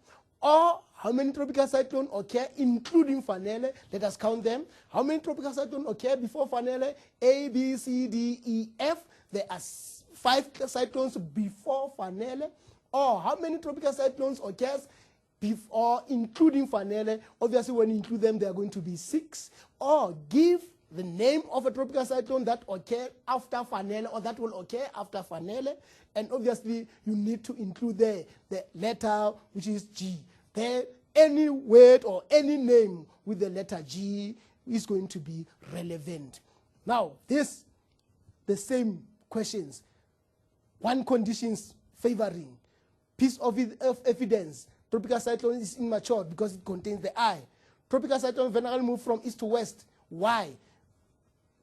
Or how many tropical cyclones occur including Fanele? Let us count them. How many tropical cyclones occur before Fanele? A, B, C, D, E, F. There are 5 cyclones before Fanele. Or how many tropical cyclones occurs before including Fanele? Obviously, when you include them, they are going to be 6. Or give the name of a tropical cyclone that occurred after Fanele, or that will occur after Fanele. And obviously, you need to include there the letter, which is G. There, any word or any name with the letter G is going to be relevant. Now, the same questions. One conditions favoring. Piece of evidence. Tropical cyclone is immature because it contains the I. Tropical cyclone generally move from east to west. Why?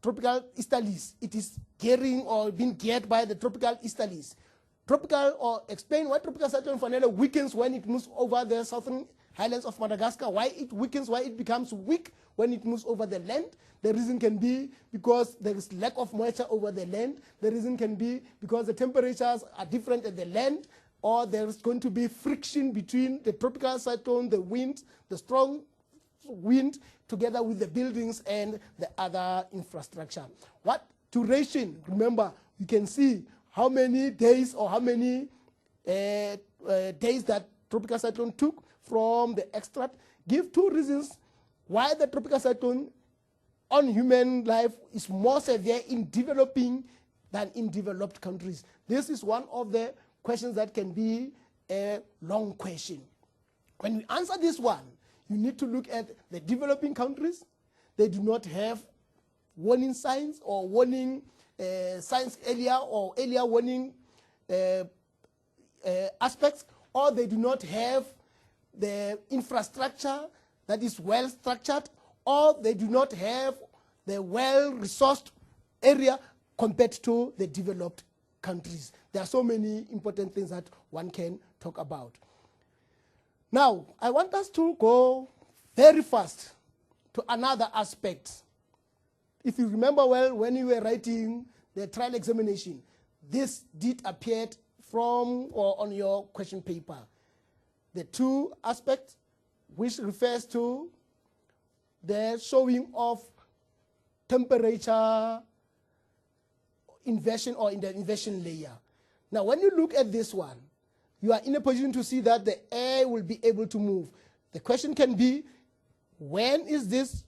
Tropical easterlies. It is gearing or being geared by the tropical easterlies. tropical, or explain why tropical cyclone Fanele weakens when it moves over the southern highlands of Madagascar, why it weakens, why it becomes weak when it moves over the land. The reason can be because there is lack of moisture over the land. The reason can be because the temperatures are different at the land, or there is going to be friction between the tropical cyclone, the wind, the strong wind, together with the buildings and the other infrastructure. What duration? Remember, you can see how many days or how many days that tropical cyclone took from the extract. Give 2 reasons why the tropical cyclone on human life is more severe in developing than in developed countries. This is one of the questions that can be a long question. When we answer this one, you need to look at the developing countries. They do not have warning signs or warning signs earlier, or earlier warning aspects, or they do not have the infrastructure that is well structured, or they do not have the well-resourced area compared to the developed countries. There are so many important things that one can talk about. Now, I want us to go very fast to another aspect. If you remember well, when you were writing the trial examination, this did appear from or on your question paper. The 2 aspects, which refers to the showing of temperature inversion or in the inversion layer. Now, when you look at this one, you are in a position to see that the air will be able to move. The question can be, when is this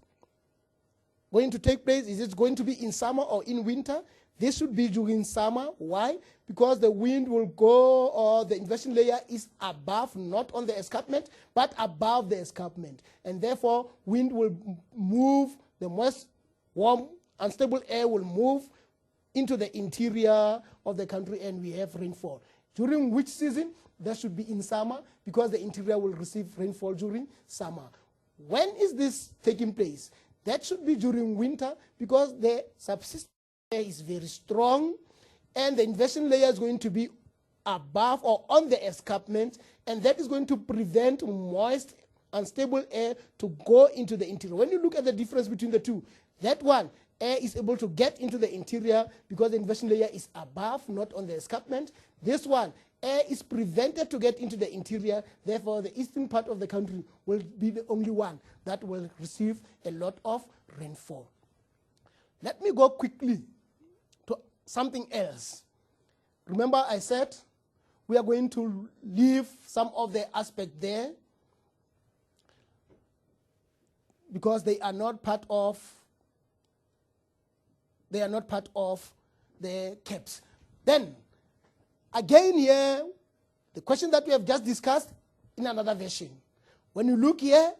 going to take place? Is it going to be in summer or in winter? This should be during summer. Why? Because the wind will go, or the inversion layer is above, not on the escarpment, but above the escarpment. And therefore, wind will move, the moist, warm, unstable air will move into the interior of the country, and we have rainfall. During which season? That should be in summer, because the interior will receive rainfall during summer. When is this taking place? That should be during winter, because the subsistence air is very strong, and the inversion layer is going to be above or on the escarpment, and that is going to prevent moist, unstable air to go into the interior. When you look at the difference between the two, that one, air is able to get into the interior because the inversion layer is above, not on the escarpment. This one, air is prevented to get into the interior. Therefore, the eastern part of the country will be the only one that will receive a lot of rainfall. Let me go quickly to something else. Remember, I said we are going to leave some of the aspects there because they are not part of the CAPS. Then, again here, the question that we have just discussed in another version. When you look here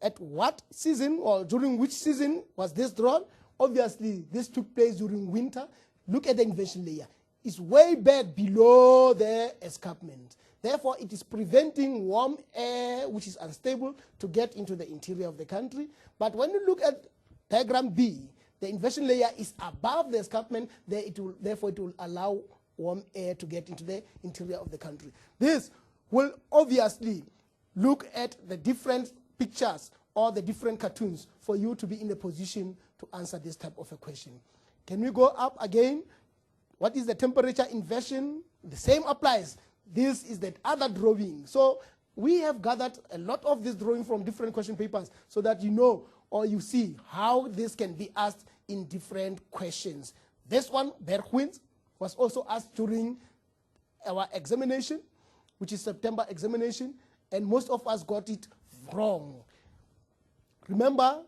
at what season or during which season was this drawn, obviously this took place during winter. Look at the inversion layer. It's way back below the escarpment. Therefore, it is preventing warm air, which is unstable, to get into the interior of the country. But when you look at diagram B, the inversion layer is above the escarpment, therefore it will allow warm air to get into the interior of the country. This will obviously look at the different pictures or the different cartoons for you to be in a position to answer this type of a question. Can we go up again? What is the temperature inversion? The same applies. This is the other drawing. So we have gathered a lot of this drawing from different question papers so that you know or you see how this can be asked in different questions. This one, Bergwind, was also asked during our examination, which is September examination, and most of us got it wrong. Remember,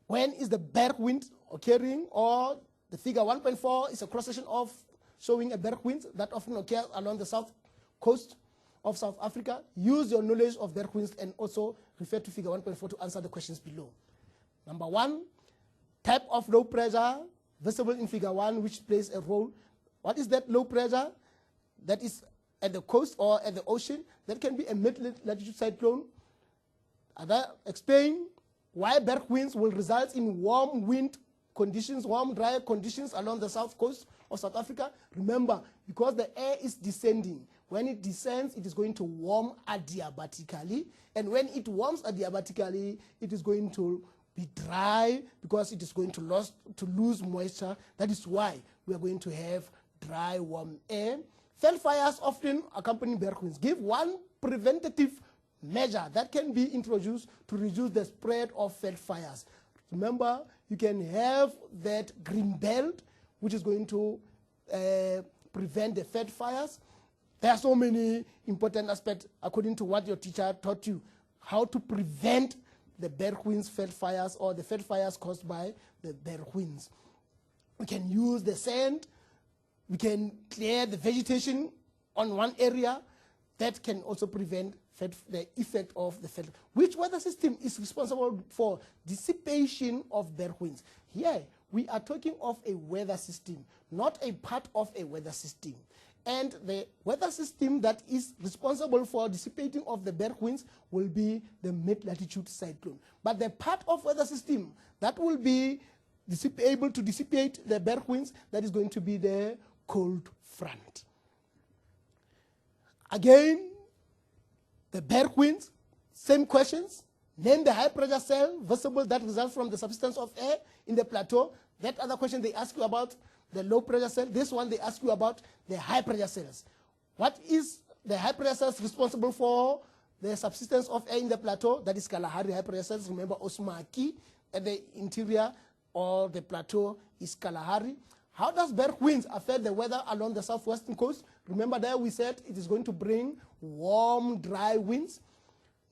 when is the Bergwind occurring? Or the figure 1.4 is a cross-section of showing a Bergwind that often occurs along the south coast of South Africa. Use your knowledge of Bergwinds and also refer to figure 1.4 to answer the questions below. Number 1, type of low pressure visible in figure 1, which plays a role. What is that low pressure? That is at the coast or at the ocean. That can be a mid-latitude cyclone. Explain why Bergwinds will result in warm wind conditions, warm, dry conditions along the south coast of South Africa. Remember, because the air is descending, when it descends, it is going to warm adiabatically. And when it warms adiabatically, it is going to be dry because it is going to lose moisture. That is why we are going to have dry, warm air. Veld fires often accompany bergwinds. Give one preventative measure that can be introduced to reduce the spread of veld fires. Remember, you can have that green belt, which is going to prevent the veld fires. There are so many important aspects according to what your teacher taught you, how to prevent the bergwinds veld fires or the veld fires caused by the bergwinds. We can use the sand, we can clear the vegetation on one area. That can also prevent the effect of the veld. Which weather system is responsible for dissipation of bergwinds? Here, we are talking of a weather system, not a part of a weather system. And the weather system that is responsible for dissipating of the bergwinds will be the mid-latitude cyclone. But the part of weather system that will be able to dissipate the bergwinds, that is going to be the cold front. Again, the bergwinds, same questions. Name the high pressure cell visible that results from the substance of air in the plateau. That other question they ask you about the low pressure cell. This one they ask you about the high pressure cells. What is the high pressure cells responsible for the subsistence of air in the plateau? That is Kalahari high pressure cells. Remember, Osmaki at the interior or the plateau is Kalahari. How does bergwinds affect the weather along the southwestern coast? Remember there we said it is going to bring warm, dry winds.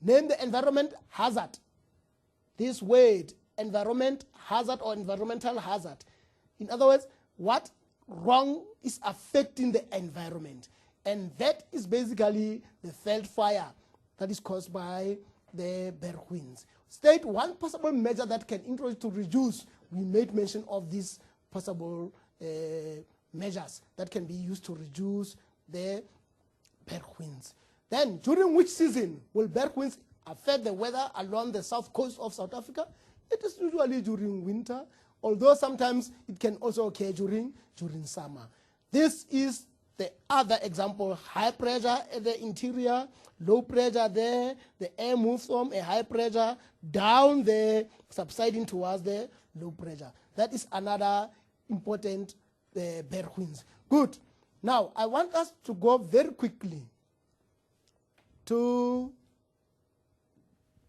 Name the environment hazard. This word, environment hazard or environmental hazard. In other words, what wrong is affecting the environment? And that is basically the veld fire that is caused by the bergwinds. State one possible measure that can introduce to reduce. We made mention of these possible measures that can be used to reduce the bergwinds. Then, during which season will bergwinds affect the weather along the south coast of South Africa? It is usually during winter, although sometimes it can also occur during summer. This is the other example: high pressure at the interior, low pressure there, the air moves from a high pressure down there, subsiding towards the low pressure. That is another important bergwinds. Good. Now, I want us to go very quickly to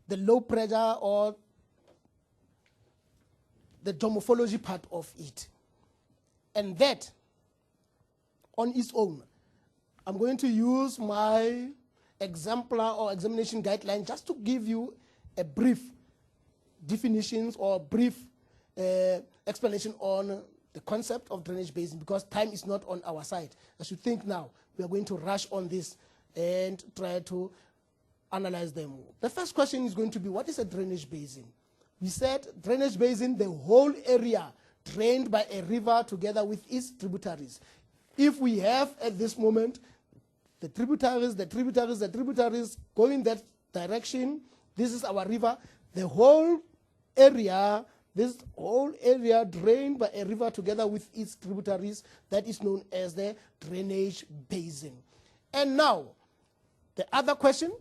the low pressure or the geomorphology part of it. And that, on its own, I'm going to use my exemplar or examination guideline just to give you a brief definitions or brief explanation on the concept of drainage basin, because time is not on our side. As you think now, we are going to rush on this and try to analyze them. The first question is going to be, what is a drainage basin? We said drainage basin, the whole area drained by a river together with its tributaries. If we have at this moment the tributaries going in that direction, this is our river, the whole area, this whole area drained by a river together with its tributaries, that is known as the drainage basin. And now, the other question,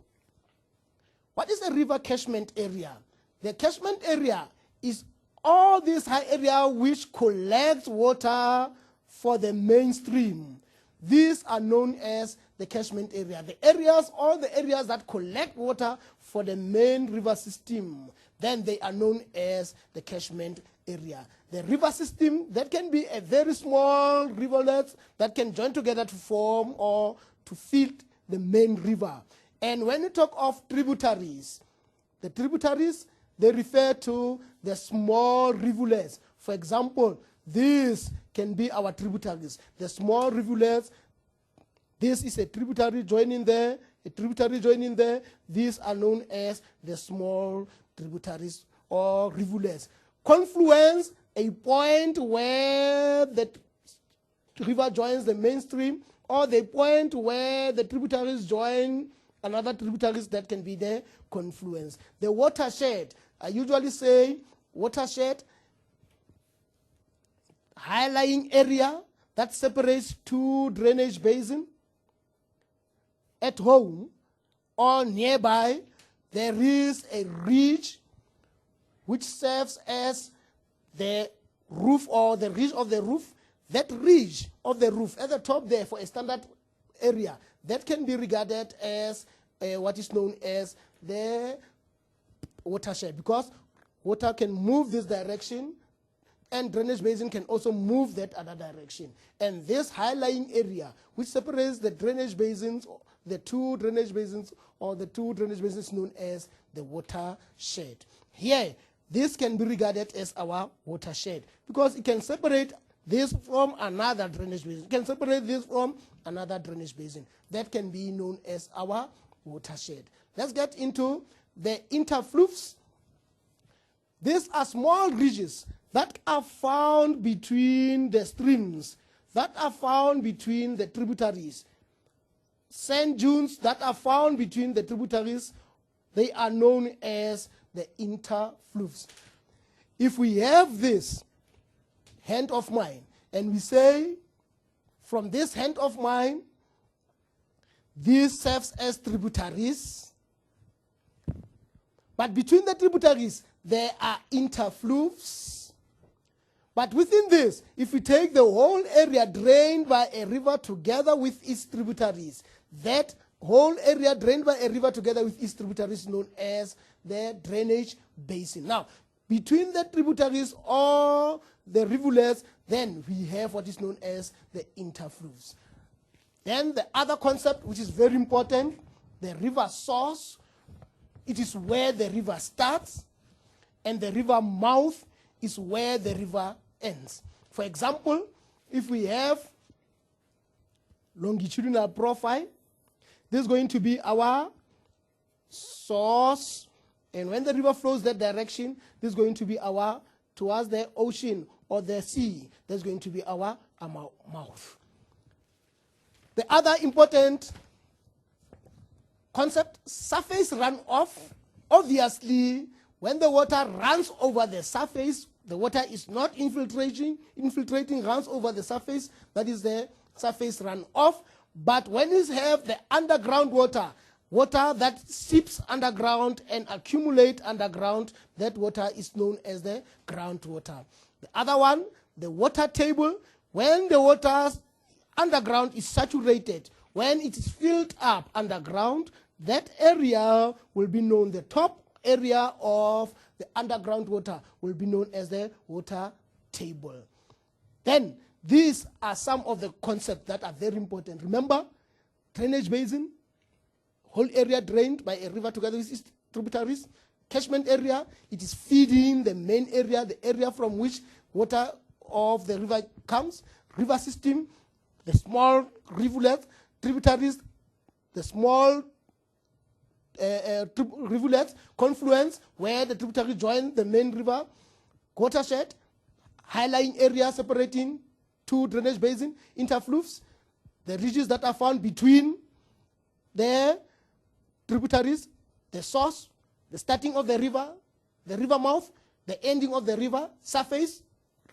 what is a river catchment area? The catchment area is all this high area which collects water for the mainstream. These are known as the catchment area. The areas, all the areas that collect water for the main river system, then they are known as the catchment area. The river system, that can be a very small rivulet that can join together to form or to feed the main river. And when you talk of tributaries, the tributaries, they refer to the small rivulets. For example, these can be our tributaries. The small rivulets, this is a tributary joining there, a tributary joining there. These are known as the small tributaries or rivulets. Confluence, a point where the river joins the mainstream, or the point where the tributaries join another tributaries, that can be the confluence. The watershed, I usually say watershed high-lying area that separates two drainage basins. At home or nearby, there is a ridge which serves as the roof or the ridge of the roof. That ridge of the roof at the top there for a standard area, that can be regarded as what is known as the watershed, because water can move this direction and drainage basin can also move that other direction. And this high-lying area which separates the drainage basins, the two drainage basins known as the watershed. Here, this can be regarded as our watershed because it can separate this from another drainage basin. It can separate this from another drainage basin. That can be known as our watershed. Let's get into the interfluves. These are small ridges that are found between the streams, that are found between the tributaries. Sand dunes that are found between the tributaries, they are known as the interfluves. If we have this hand of mine and we say from this hand of mine, this serves as tributaries, but between the tributaries there are interfluves. But within this, if we take the whole area drained by a river together with its tributaries, that whole area drained by a river together with its tributaries is known as the drainage basin. Now, between the tributaries or the rivulets, then we have what is known as the interfluves. Then the other concept, which is very important, the river source. It is where the river starts, and the river mouth is where the river ends. For example, if we have longitudinal profile, this is going to be our source, and when the river flows that direction, this is going to be our towards the ocean or the sea. That's going to be our mouth. The other important concept, surface runoff. Obviously, when the water runs over the surface, the water is not infiltrating, runs over the surface. That is the surface runoff. But when you have the underground water, water that seeps underground and accumulates underground, that water is known as the groundwater. The other one, the water table, when the water underground is saturated, when it is filled up underground, that area will be known, the top area of the underground water will be known as the water table. Then, these are some of the concepts that are very important. Remember, drainage basin, whole area drained by a river together with its tributaries. Catchment area, it is feeding the main area, the area from which water of the river comes. River system, the small rivulets, tributaries, the small rivulets, confluence, where the tributaries join the main river. Watershed, high-lying area separating two drainage basins. Interfluves, the ridges that are found between the tributaries, the source, the starting of the river mouth, the ending of the river, surface,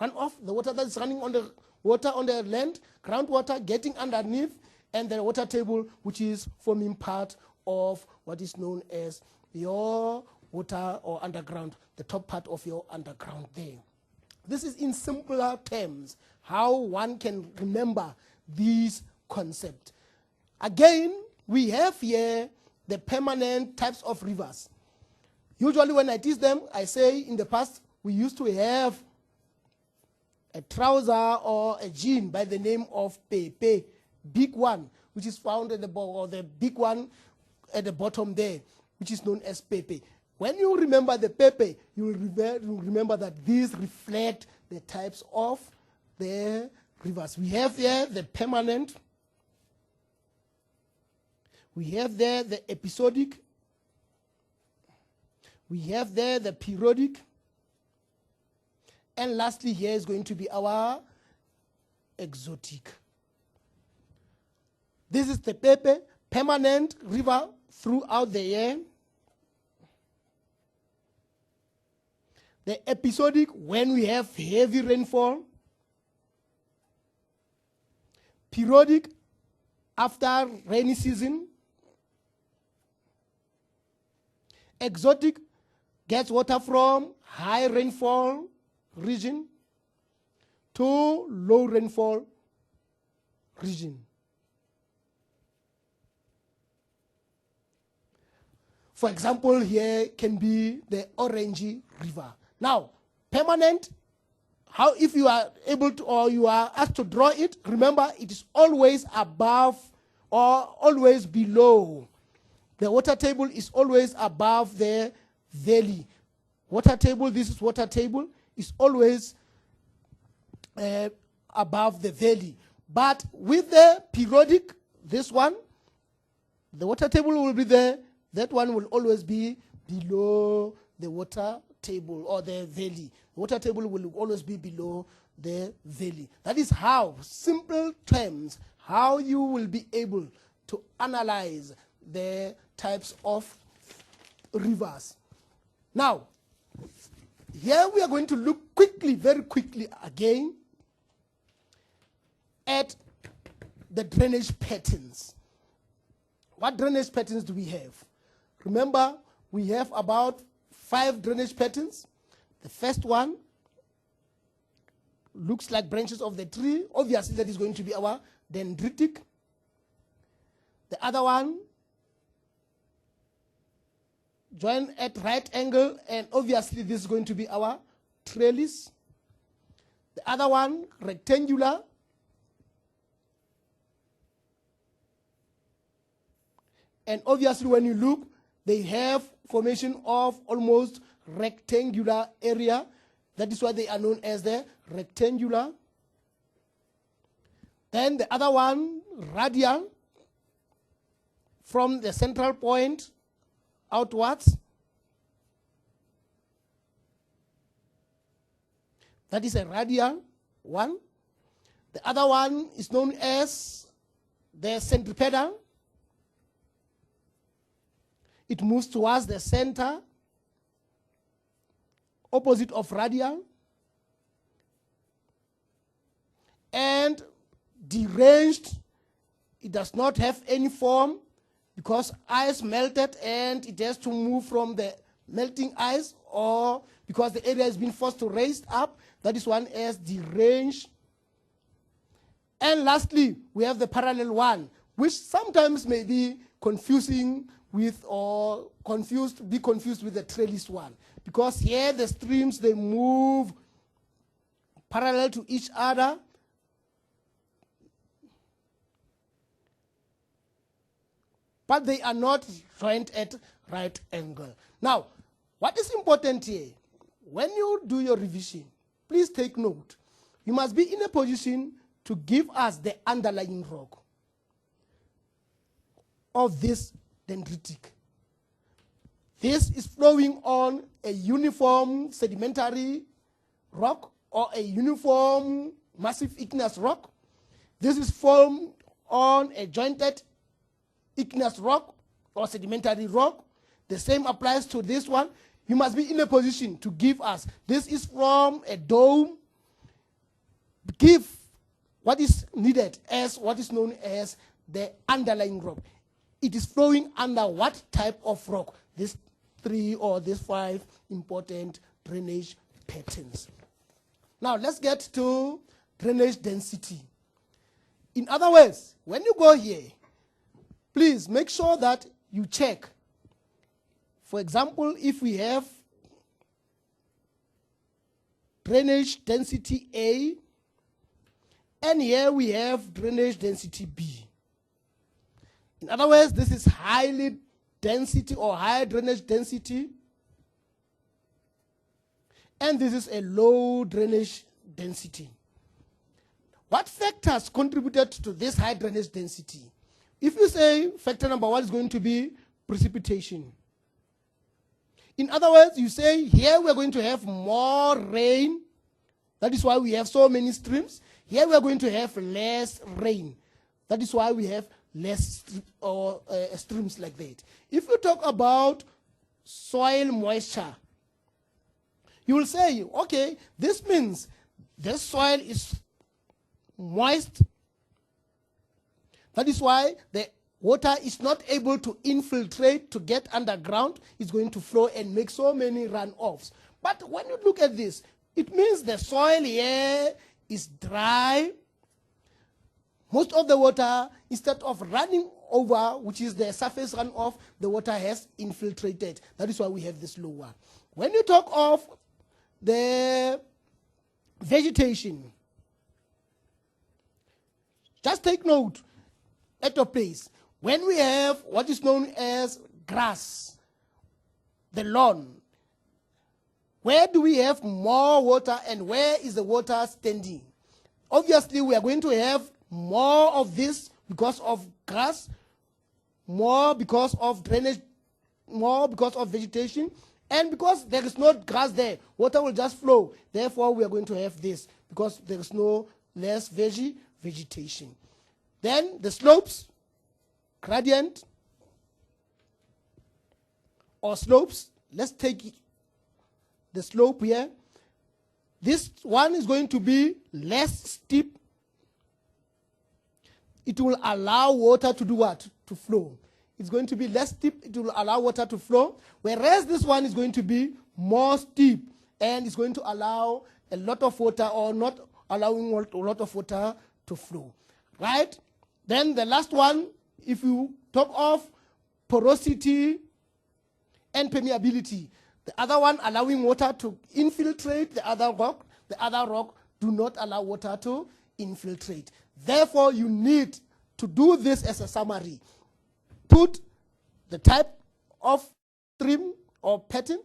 runoff, the water that is running on the water on the land, groundwater getting underneath, and the water table, which is forming part of what is known as your water or underground, the top part of your underground there. This is in simpler terms how one can remember these concepts. Again, we have here the permanent types of rivers. Usually when I teach them, I say in the past we used to have a trouser or a jean by the name of Pepe, big one, which is found at the bottom, or the big one at the bottom there, which is known as Pepe. When you remember the Pepe, you will remember that these reflect the types of the rivers. We have here the permanent, we have there the episodic, we have there the periodic, and lastly here is going to be our exotic. This is the Pepe, permanent river throughout the year. The episodic, when we have heavy rainfall. periodic after rainy season. Exotic gets water from high rainfall region to low rainfall region. For example, here can be the Orange River. Now, permanent, how if you are able to, or you are asked to draw it, remember it is always above or always below. The water table is always above the valley. Water table, this is water table, is always above the valley. But with the periodic, this one, the water table will be there. That one will always be below the water table or the valley. The water table will always be below the valley. That is how, simple terms, how you will be able to analyze the types of rivers. Now, here we are going to look quickly, very quickly again, at the drainage patterns. What drainage patterns do we have? Remember, we have about 5 drainage patterns. The first one looks like branches of the tree. Obviously, that is going to be our dendritic. The other one, join at right angle, and obviously this is going to be our trellis. The other one, rectangular. And obviously when you look, they have formation of almost rectangular area. That is why they are known as the rectangular. Then the other one, radial, from the central point outwards. That is a radial one. The other one is known as the centripetal. It moves towards the center, opposite of radial. And deranged, it does not have any form because ice melted and it has to move from the melting ice, or because the area has been forced to raise up. That is one as deranged. And lastly, we have the parallel one, which sometimes may be confusing with or be confused with the trellis one, because here the streams, they move parallel to each other, but they are not joined at right angle. Now, what is important here, when you do your revision, please take note, you must be in a position to give us the underlying rock of this dendritic. This is flowing on a uniform sedimentary rock or a uniform massive igneous rock. This is formed on a jointed igneous rock or sedimentary rock. The same applies to this one. You must be in a position to give us, this is from a dome. Give what is needed as what is known as the underlying rock. It is flowing under what type of rock? These 3 or these 5 important drainage patterns. Now let's get to drainage density. In other words, when you go here, please make sure that you check. For example, if we have drainage density A, and here we have drainage density B. In other words, this is highly density or high drainage density, and this is a low drainage density. What factors contributed to this high drainage density? If you say factor number 1 is going to be precipitation. In other words, you say here we're going to have more rain. That is why we have so many streams. Here we're going to have less rain. That is why we have less streams like that. If you talk about soil moisture, you will say, okay, this means this soil is moist That is why the water is not able to infiltrate to get underground. It's going to flow and make so many runoffs. But when you look at this, it means the soil here is dry. Most of the water, instead of running over, which is the surface runoff, the water has infiltrated. That is why we have this low one. When you talk of the vegetation, just take note at your place. When we have what is known as grass, the lawn, where do we have more water and where is the water standing? Obviously, we are going to have more of this because of grass, more because of drainage, more because of vegetation, and because there is no grass there, water will just flow. Therefore, we are going to have this because there is no less vegetation. Then the slopes, gradient, or slopes. Let's take the slope here. This one is going to be less steep. It will allow water to do what? To flow. It's going to be less steep. It will allow water to flow. Whereas this one is going to be more steep and it's going to allow a lot of water or not allowing a lot of water to flow. Right? Then the last one, if you talk of porosity and permeability, the other one allowing water to infiltrate the other rock do not allow water to infiltrate. Therefore, you need to do this as a summary. Put the type of stream or pattern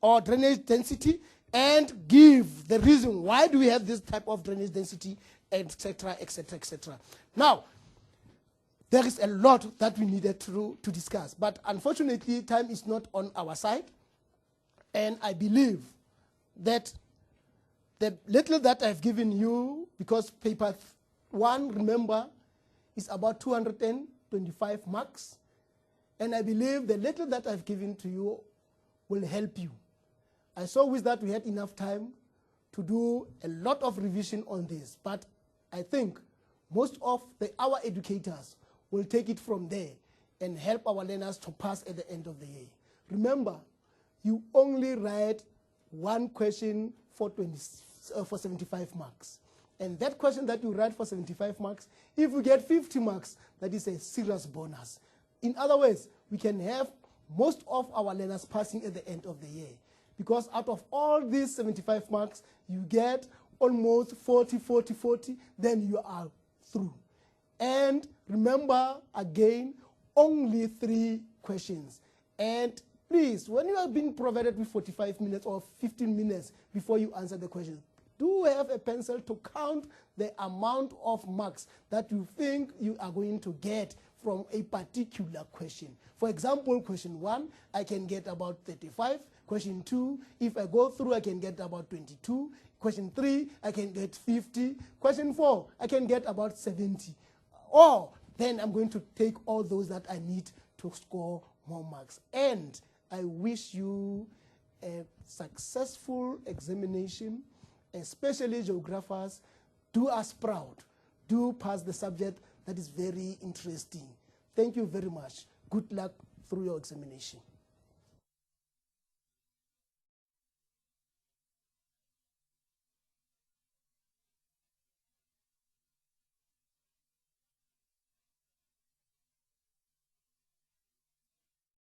or drainage density and give the reason why do we have this type of drainage density, etc., etc., etc. Now, there is a lot that we needed to discuss, but unfortunately, time is not on our side, and I believe that the little that I've given you, because paper 1, remember, is about 225 marks, and I believe the little that I've given to you will help you. I saw with that we had enough time to do a lot of revision on this, but I think most of our educators will take it from there and help our learners to pass at the end of the year. Remember, you only write one question for 75 marks. And that question that you write for 75 marks, if you get 50 marks, that is a serious bonus. In other words, we can have most of our learners passing at the end of the year. Because out of all these 75 marks, you get almost 40, then you are through. And remember, again, only 3 questions. And please, when you have been provided with 45 minutes or 15 minutes before you answer the question, do have a pencil to count the amount of marks that you think you are going to get from a particular question. For example, question 1, I can get about 35. Question 2, if I go through, I can get about 22. Question 3, I can get 50. Question 4, I can get about 70. Or then I'm going to take all those that I need to score more marks. And I wish you a successful examination, especially geographers. Do us proud. Do pass the subject. That is very interesting. Thank you very much. Good luck through your examination.